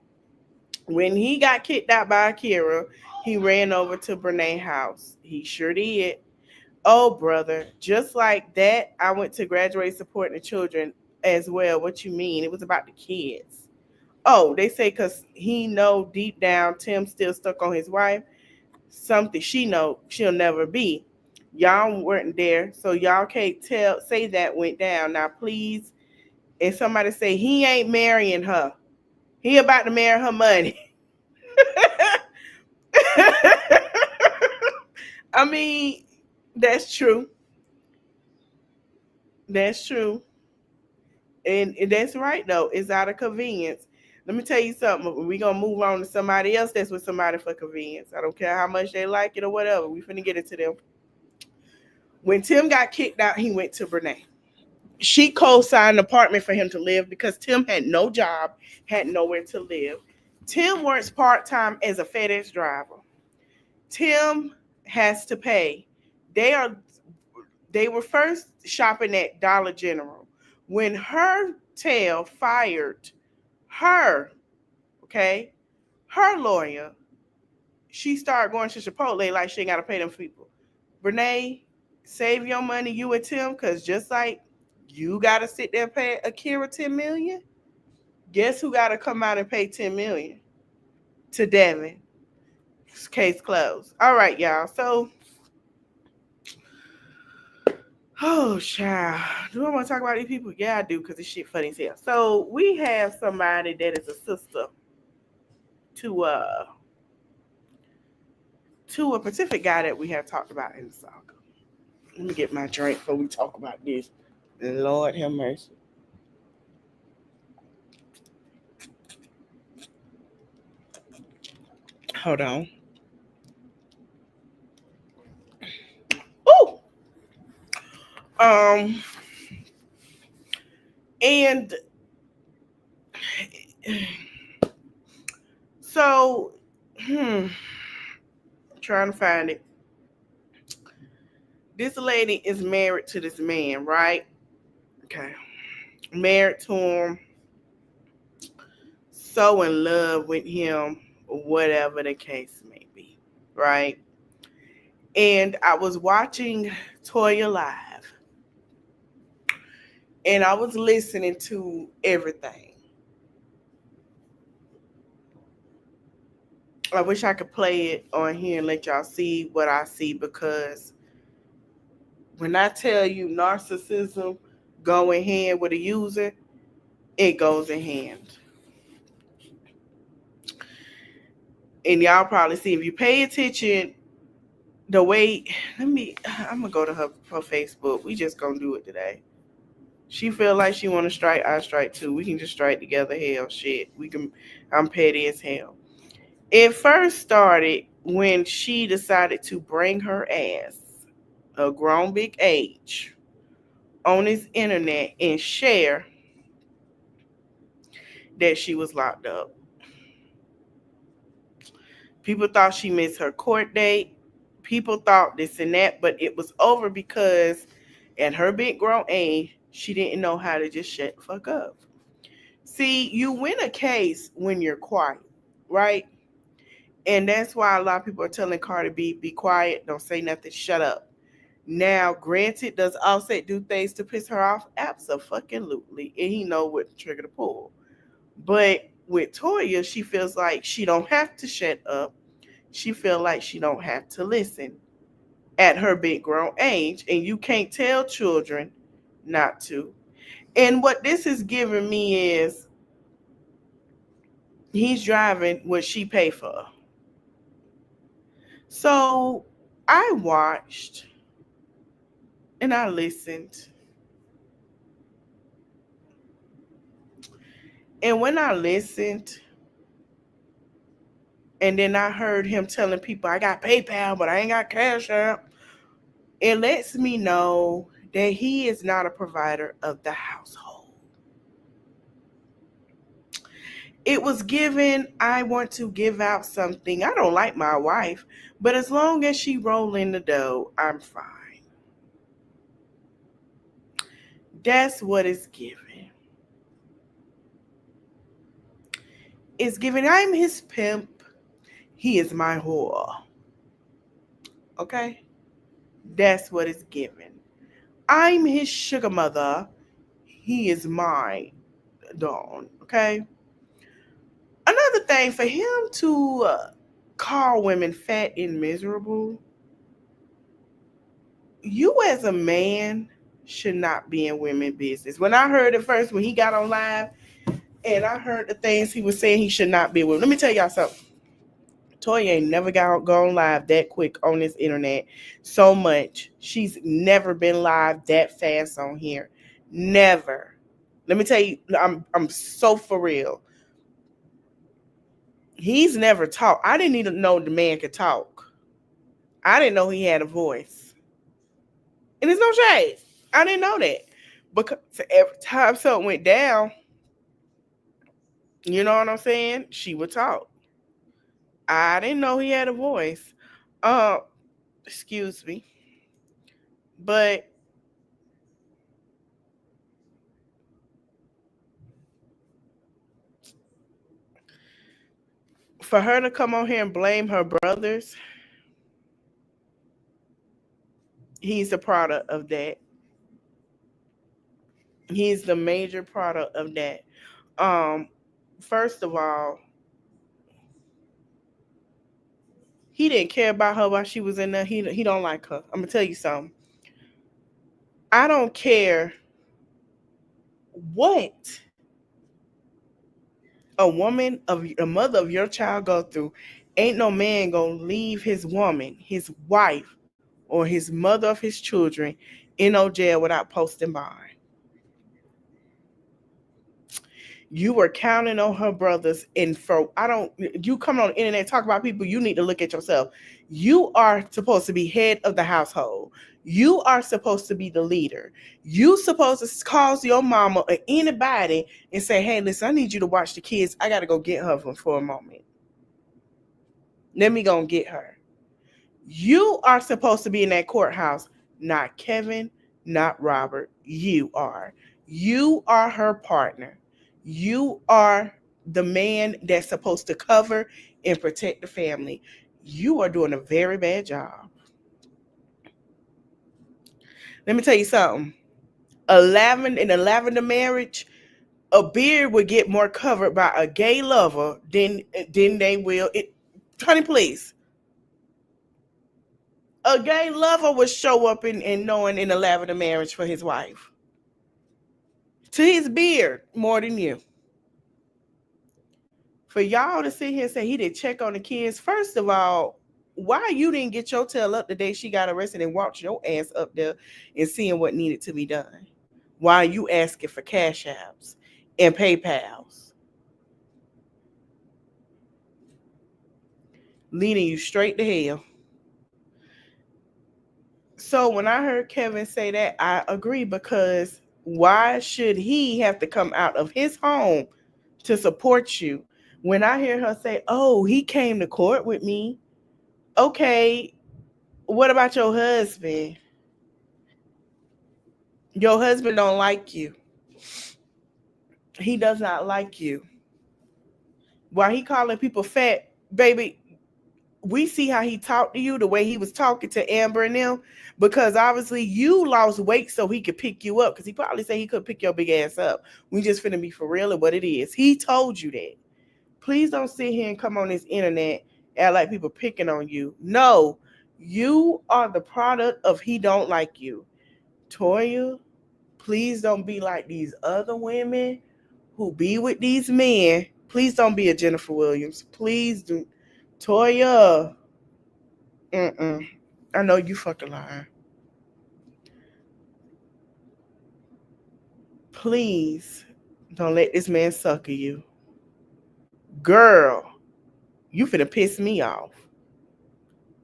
When he got kicked out by Akira, he ran over to Brenay's house. He sure did. Oh, brother, just like that, I went to graduate supporting the children as well. What you mean? It was about the kids. Oh, they say because he know deep down Tim's still stuck on his wife. Something she know she'll never be. Y'all weren't there, so y'all can't say that went down. Now, please, if somebody say he ain't marrying her, he about to marry her money. I mean, that's true. That's true. And that's right though. It's out of convenience. Let me tell you something. We're gonna move on to somebody else that's with somebody for convenience. I don't care how much they like it or whatever. We finna get into them. When Tim got kicked out, he went to Brenay. She co-signed an apartment for him to live because Tim had no job, had nowhere to live. Tim works part-time as a FedEx driver. Tim has to pay. They are they were first shopping at Dollar General. When her tail fired her, okay, her lawyer, she started going to Chipotle like she ain't got to pay them people. Brenay, save your money, you and Tim, because just like you got to sit there and pay Akira $10 million, guess who got to come out and pay $10 million? To Devin. Case closed. All right, y'all. So, oh, child. Do I want to talk about these people? Yeah, I do, because this shit funny as hell. So, we have somebody that is a sister to a Pacific guy that we have talked about in the saga. Let me get my drink before we talk about this. Lord have mercy. Hold on. Ooh. And so, trying to find it. This lady is married to this man, right? Okay. Married to him. So in love with him, whatever the case may be, right? And I was watching Toya live. And I was listening to everything. I wish I could play it on here and let y'all see what I see, because when I tell you narcissism go in hand with a user, it goes in hand. And y'all probably see, if you pay attention, the way, I'm gonna go to her Facebook. We just gonna do it today. She feel like she want to strike, I strike too. We can just strike together. Hell, shit. I'm petty as hell. It first started when she decided to bring her ass, a grown big age, on his internet and share that she was locked up. People thought she missed her court date. People thought this and that, but it was over because at her big grown age, she didn't know how to just shut the fuck up. See, you win a case when you're quiet, right? And that's why a lot of people are telling Cardi B, be quiet, don't say nothing, shut up. Now, granted, does Offset do things to piss her off? Absolutely. And he know what to trigger to pull. But with Toya, she feels like she don't have to shut up. She feel like she don't have to listen at her big grown age. And you can't tell children not to. And what this is giving me is he's driving what she paid for. So I watched and I listened. And when I listened, and then I heard him telling people, I got PayPal, but I ain't got Cash App, it lets me know that he is not a provider of the household. It was given, I want to give out something. I don't like my wife, but as long as she roll in the dough, I'm fine. That's what it's given. It's given, I'm his pimp. He is my whore. Okay? That's what it's given. I'm his sugar mother. He is my dawn. Okay? Another thing, for him to call women fat and miserable, you as a man should not be in women's business. When I heard it first, when he got on live, and I heard the things he was saying, he should not be with. Let me tell y'all something. Toya ain't never gone live that quick on this internet so much. She's never been live that fast on here. Never. Let me tell you, I'm so for real. He's never talked. I didn't even know the man could talk. I didn't know he had a voice. And there's no shade. I didn't know that. Because every time something went down, you know what I'm saying? She would talk. I didn't know he had a voice. Excuse me. But for her to come on here and blame her brothers, he's a product of that. He's the major product of that. First of all, he didn't care about her while she was in there. He don't like her. I'm gonna tell you something. I don't care what a woman of a mother of your child go through. Ain't no man gonna leave his woman, his wife, or his mother of his children in no jail without posting bond. You were counting on her brothers, and you come on the internet talk about people, you need to look at yourself. You are supposed to be head of the household. You are supposed to be the leader. You supposed to call your mama or anybody and say, hey, listen, I need you to watch the kids. I got to go get her for a moment. Let me go and get her. You are supposed to be in that courthouse, not Kevin, not Robert. You are. You are her partner. You are the man that's supposed to cover and protect the family. You are doing a very bad job. Let me tell you something. In a lavender marriage, a beard would get more covered by a gay lover than they will. Honey, please. A gay lover would show up in knowing in a lavender marriage for his wife. To his beard, more than you. For y'all to sit here and say he didn't check on the kids, first of all, why you didn't get your tail up the day she got arrested and walked your ass up there and seeing what needed to be done? Why are you asking for cash apps and PayPals? Leading you straight to hell. So when I heard Kevin say that, I agree, because why should he have to come out of his home to support you? When I hear her say, oh, he came to court with me. Okay, what about your husband? Your husband don't like you. He does not like you. While he calling people fat, baby, we see how he talked to you, the way he was talking to Amber and them, because obviously you lost weight so he could pick you up, because he probably said he could pick your big ass up. We just finna be for real and what it is. He told you that. Please don't sit here and come on this internet act like people picking on you. No, you are the product of he don't like you. Toya, please don't be like these other women who be with these men. Please don't be a Jennifer Williams. Please do. Toya. I know you fucking lying. Please don't let this man sucker you. Girl, you finna piss me off.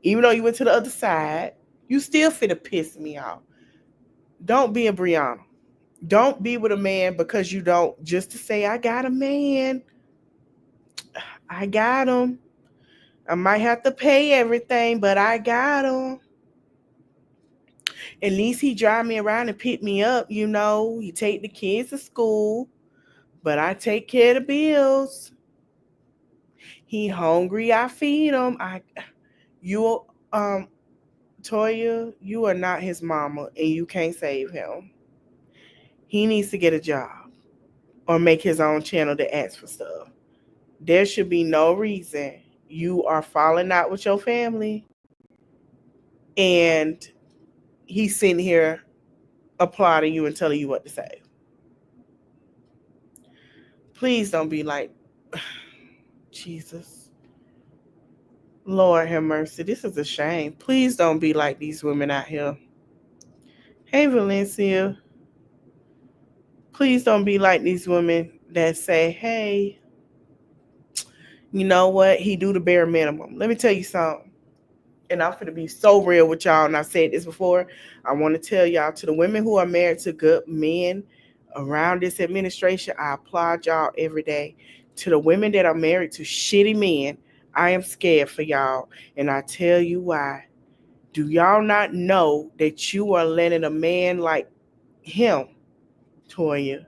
Even though you went to the other side, you still finna piss me off. Don't be a Brianna. Don't be with a man because you don't, just to say, I got a man. I got him. I might have to pay everything, but I got him. At least he drive me around and pick me up, you know. He take the kids to school, but I take care of the bills. He hungry, I feed him. Toya, you are not his mama and you can't save him. He needs to get a job or make his own channel to ask for stuff. There should be no reason you are falling out with your family and he's sitting here applauding you and telling you what to say. Please don't be like, Jesus. Lord have mercy. This is a shame. Please don't be like these women out here. Hey, Valencia. Please don't be like these women that say, hey, you know what? He do the bare minimum. Let me tell you something. And I'm going to be so real with y'all. And I've said this before. I want to tell y'all, to the women who are married to good men around this administration, I applaud y'all every day. To the women that are married to shitty men, I am scared for y'all. And I tell you why. Do y'all not know that you are letting a man like him, Toya,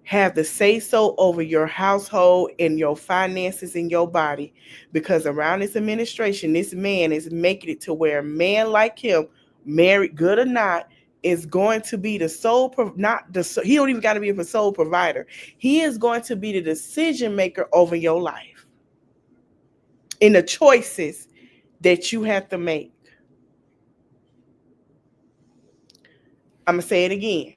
have the say-so over your household and your finances and your body? Because around this administration, this man is making it to where a man like him, married, good or not, is going to be the sole, he don't even got to be a sole provider. He is going to be the decision maker over your life in the choices that you have to make. I'm going to say it again.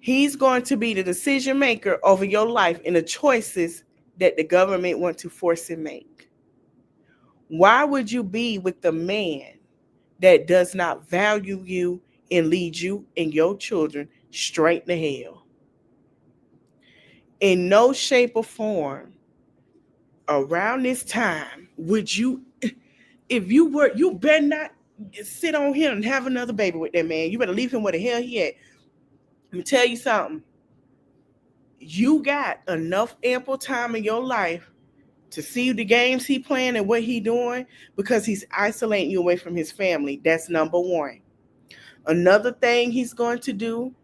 He's going to be the decision maker over your life in the choices that the government want to force and make. Why would you be with the man that does not value you and lead you and your children straight to hell? In no shape or form around this time would you, if you were, you better not sit on him and have another baby with that man. You better leave him where the hell he at. Let me tell you something. You got enough ample time in your life to see the games he playing and what he doing, because he's isolating you away from his family. That's number one. Another thing he's going to do,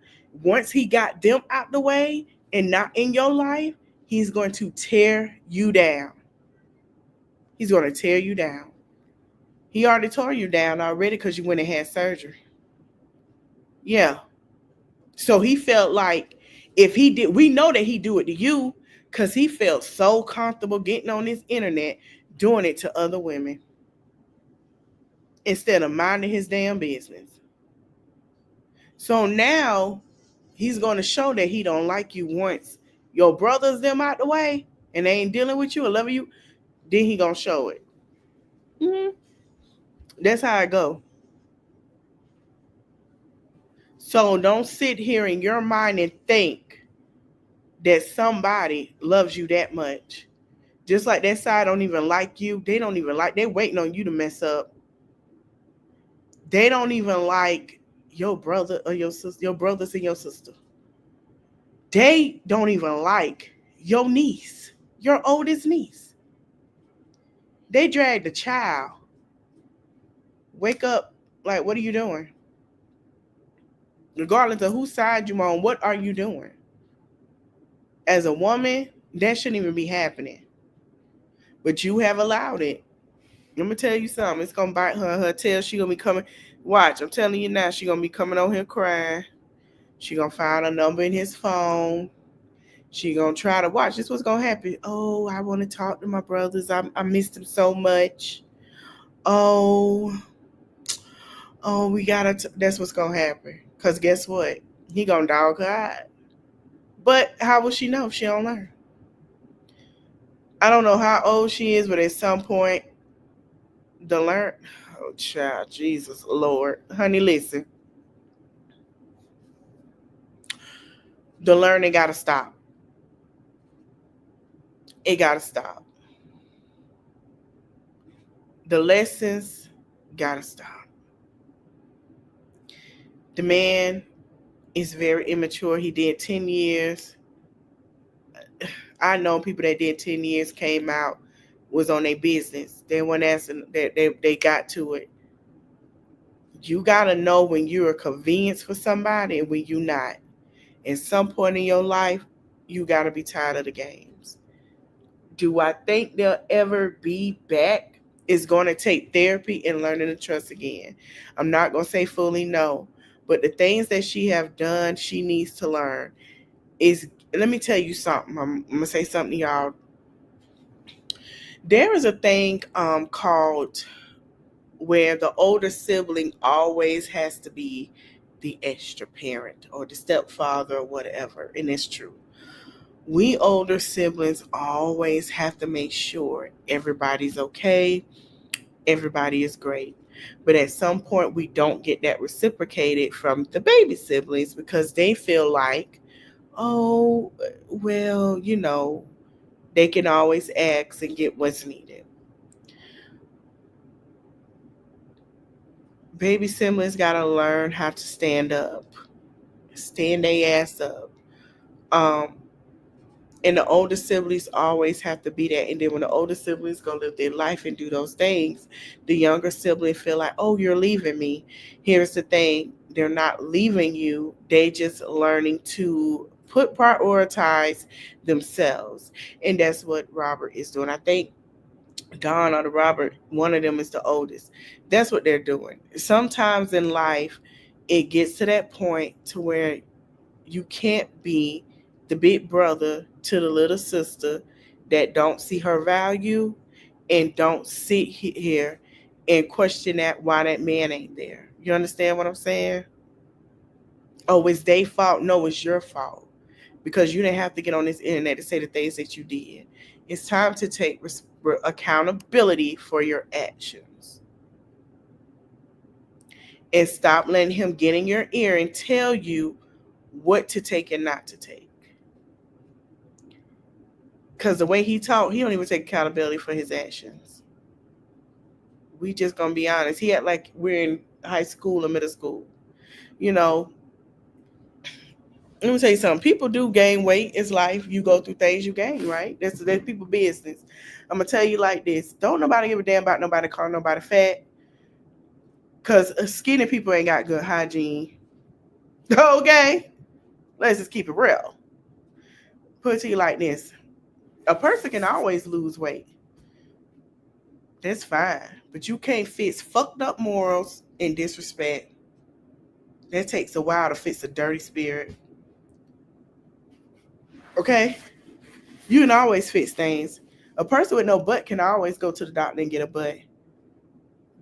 once he got them out the way and not in your life, he's going to tear you down. He's going to tear you down. He already tore you down already because you went and had surgery. Yeah. So he felt like if he did, we know that he do it to you because he felt so comfortable getting on this internet doing it to other women instead of minding his damn business. So now he's going to show that he don't like you once your brothers them out the way and they ain't dealing with you or loving you. Then he going to show it. That's how I go. So don't sit here in your mind and think that somebody loves you that much. Just like that side don't even like you. They don't even like, they waiting on you to mess up. They don't even like your brother or your sister, your brothers and your sister. They don't even like your niece, your oldest niece. They drag the child. Wake up, like, what are you doing? Regardless of whose side you're on, what are you doing? As a woman, that shouldn't even be happening. But you have allowed it. Let me tell you something. It's going to bite her. Her tail, she going to be coming. Watch, I'm telling you now, she going to be coming on here crying. She going to find a number in his phone. She going to try to watch. This what's going to happen. Oh, I want to talk to my brothers. I missed them so much. Oh, we got to. That's what's going to happen. Because guess what? He going to dog her out. But how will she know if she don't learn? I don't know how old she is, but at some point, the learn. Oh, child, Jesus, Lord. Honey, listen. The learning got to stop. It got to stop. The lessons got to stop. The man is very immature. He did 10 years. I know people that did 10 years came out, was on their business. They weren't asking, they got to it. You got to know when you're a convenience for somebody and when you're not. At some point in your life, you got to be tired of the games. Do I think they'll ever be back? It's going to take therapy and learning to trust again. I'm not going to say fully no, but the things that she have done, she needs to learn. Let me tell you something. I'm going to say something to y'all. There is a thing called where the older sibling always has to be the extra parent or the stepfather or whatever, and it's true. We older siblings always have to make sure everybody's okay, everybody is great. But at some point, we don't get that reciprocated from the baby siblings because they feel like, oh, well, they can always ask and get what's needed. Baby siblings got to learn how to stand up, stand their ass up. And the older siblings always have to be that. And then when the older siblings go live their life and do those things, the younger sibling feel like, oh, you're leaving me. Here's the thing. They're not leaving you. They just learning to prioritize themselves. And that's what Robert is doing. I think Don or the Robert, one of them is the oldest. That's what they're doing. Sometimes in life, it gets to that point to where you can't be the big brother to the little sister that don't see her value and don't sit here and question that why that man ain't there. You understand what I'm saying? Oh, it's their fault. No, it's your fault. Because you didn't have to get on this internet to say the things that you did. It's time to take accountability for your actions. And stop letting him get in your ear and tell you what to take and not to take. Because the way he talk, he don't even take accountability for his actions. We just going to be honest. He act like we're in high school or middle school. Let me tell you something. People do gain weight. It's life. You go through things, you gain, right? That's people's business. I'm going to tell you like this. Don't nobody give a damn about nobody calling nobody fat. Because skinny people ain't got good hygiene. Okay? Let's just keep it real. Put it to you like this. A person can always lose weight. That's fine. But you can't fix fucked up morals and disrespect. That takes a while to fix a dirty spirit. Okay? You can always fix things. A person with no butt can always go to the doctor and get a butt.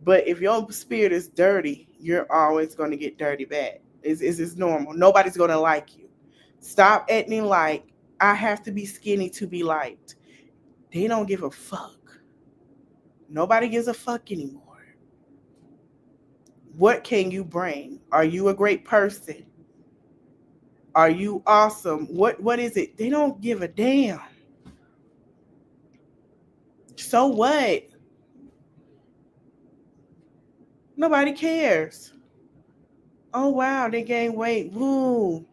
But if your spirit is dirty, you're always going to get dirty back. It's normal. Nobody's going to like you. Stop acting like I have to be skinny to be liked. They don't give a fuck. Nobody gives a fuck anymore. What can you bring? Are you a great person? Are you awesome? What is it? They don't give a damn. So what? Nobody cares. Oh wow, they gained weight. Woo.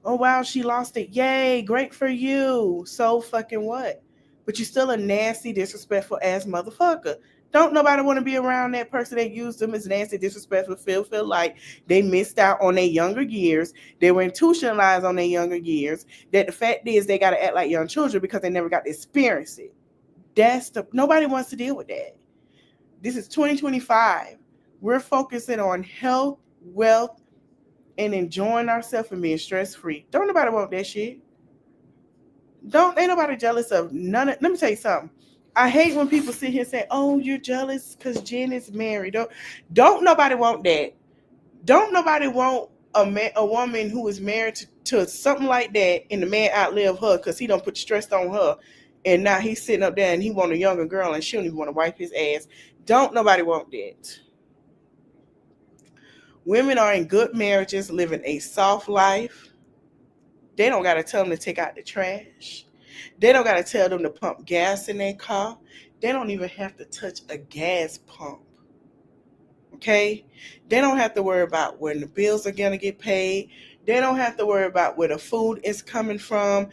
Oh wow, she lost it. Yay, great for you. So fucking what? But you're still a nasty, disrespectful ass motherfucker. Don't nobody want to be around that person that used them as nasty, disrespectful, feel like they missed out on their younger years. They were institutionalized on their younger years. That the fact is they gotta act like young children because they never got to experience it. Nobody wants to deal with that. This is 2025. We're focusing on health, wealth, and enjoying ourselves and being stress free. Don't nobody want that shit. Ain't nobody jealous of none of. Let me tell you something. I hate when people sit here and say, "Oh, you're jealous because Jen is married." Don't nobody want that. Don't nobody want a woman who is married to something like that, and the man outlive her because he don't put stress on her, and now he's sitting up there and he want a younger girl and she don't even want to wipe his ass. Don't nobody want that. Women are in good marriages, living a soft life. They don't got to tell them to take out the trash. They don't got to tell them to pump gas in their car. They don't even have to touch a gas pump. Okay? They don't have to worry about when the bills are going to get paid. They don't have to worry about where the food is coming from.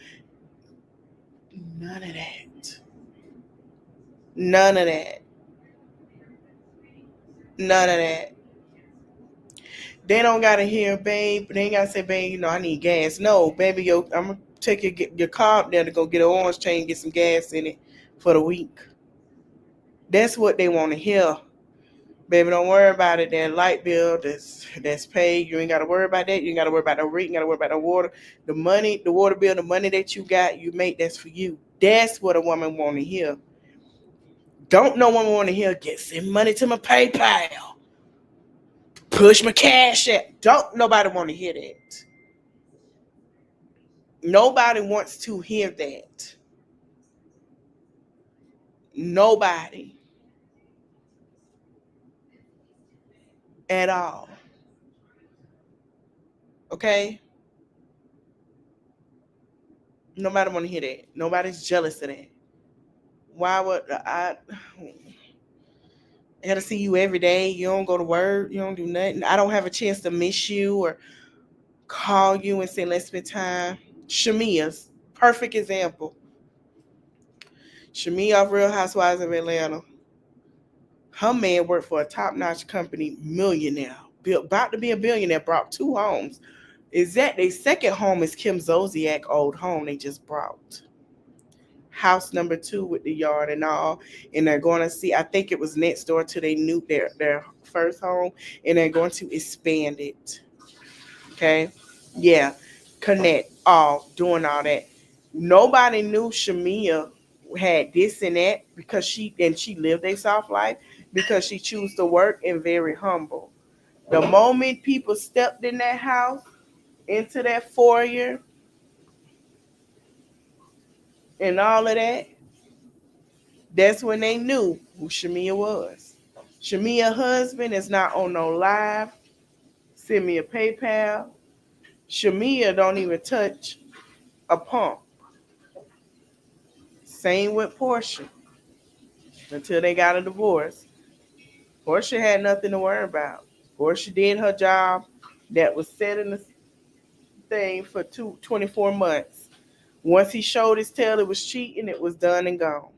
None of that. None of that. None of that. They don't got to hear, babe. They ain't got to say, babe, I need gas. No, baby, I'm going to take your car up there to go get an orange chain, get some gas in it for the week. That's what they want to hear. Baby, don't worry about it. That light bill that's paid. You ain't got to worry about that. You ain't got to worry about the rent. You ain't got to worry about the water. The money, the water bill, the money that you got, you make, that's for you. That's what a woman want to hear. Don't no woman want to hear, send money to my PayPal. Push my cash out. Don't nobody want to hear that. Nobody wants to hear that. Nobody. At all. Okay? Nobody want to hear that. Nobody's jealous of that. Why would I got to see you every day? You don't go to work. You don't do nothing. I don't have a chance to miss you or call you and say, let's spend time. Shamia's perfect example. Shamia of Real Housewives of Atlanta. Her man worked for a top-notch company, millionaire, about to be a billionaire, brought 2 homes. Is that their second home is Kim Zolciak old home they just brought. House number 2 with the yard and all. And they're going to see, I think it was next door to their first home, and they're going to expand it. Okay? Yeah. Connect, all, doing all that. Nobody knew Shamia had this and that because she lived a soft life because she chose to work and very humble. The moment people stepped in that house, into that foyer, and all of that, that's when they knew who Shamia was. Shamia's husband is not on no live. Send me a PayPal. Shamia don't even touch a pump. Same with Portia. Until they got a divorce. Portia had nothing to worry about. Portia did her job that was set in the thing for 24 months. Once he showed his tail, it was cheating, it was done and gone.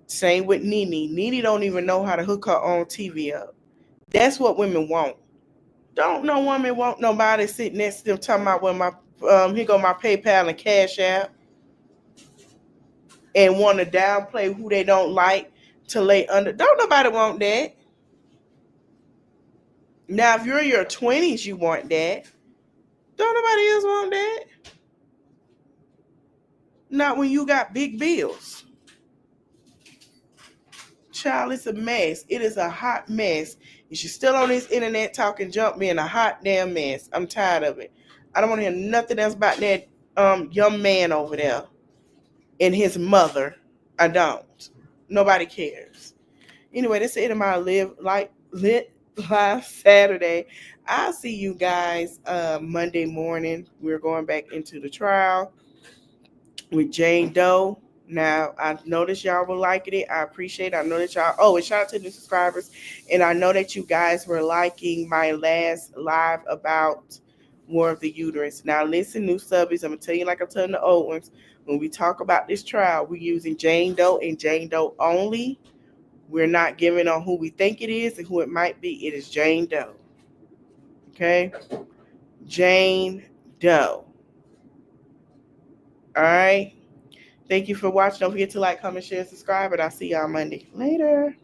Same with Nene. Nene don't even know how to hook her own TV up. That's what women want. Don't no woman want nobody sitting next to them talking about here go my PayPal and Cash App, and want to downplay who they don't like to lay under. Don't nobody want that. Now, if you're in your 20s, you want that. Don't nobody else want that. Not when you got big bills. Child, it's a mess. It is a hot mess. And she's still on this internet talking junk, being a hot damn mess. I'm tired of it. I don't want to hear nothing else about that young man over there and his mother. I don't. Nobody cares. Anyway, that's the end of my lit live Saturday. I'll see you guys Monday morning. We're going back into the trial with Jane Doe. Now, I noticed y'all were liking it. I appreciate it. I know that y'all, and shout out to the subscribers. And I know that you guys were liking my last live about War of the Uterus. Now, listen, new subbies, I'm going to tell you like I'm telling the old ones. When we talk about this trial, we're using Jane Doe and Jane Doe only. We're not giving on who we think it is and who it might be. It is Jane Doe. Okay? Jane Doe. All right? Thank you for watching. Don't forget to like, comment, share, subscribe, and I'll see y'all Monday. Later.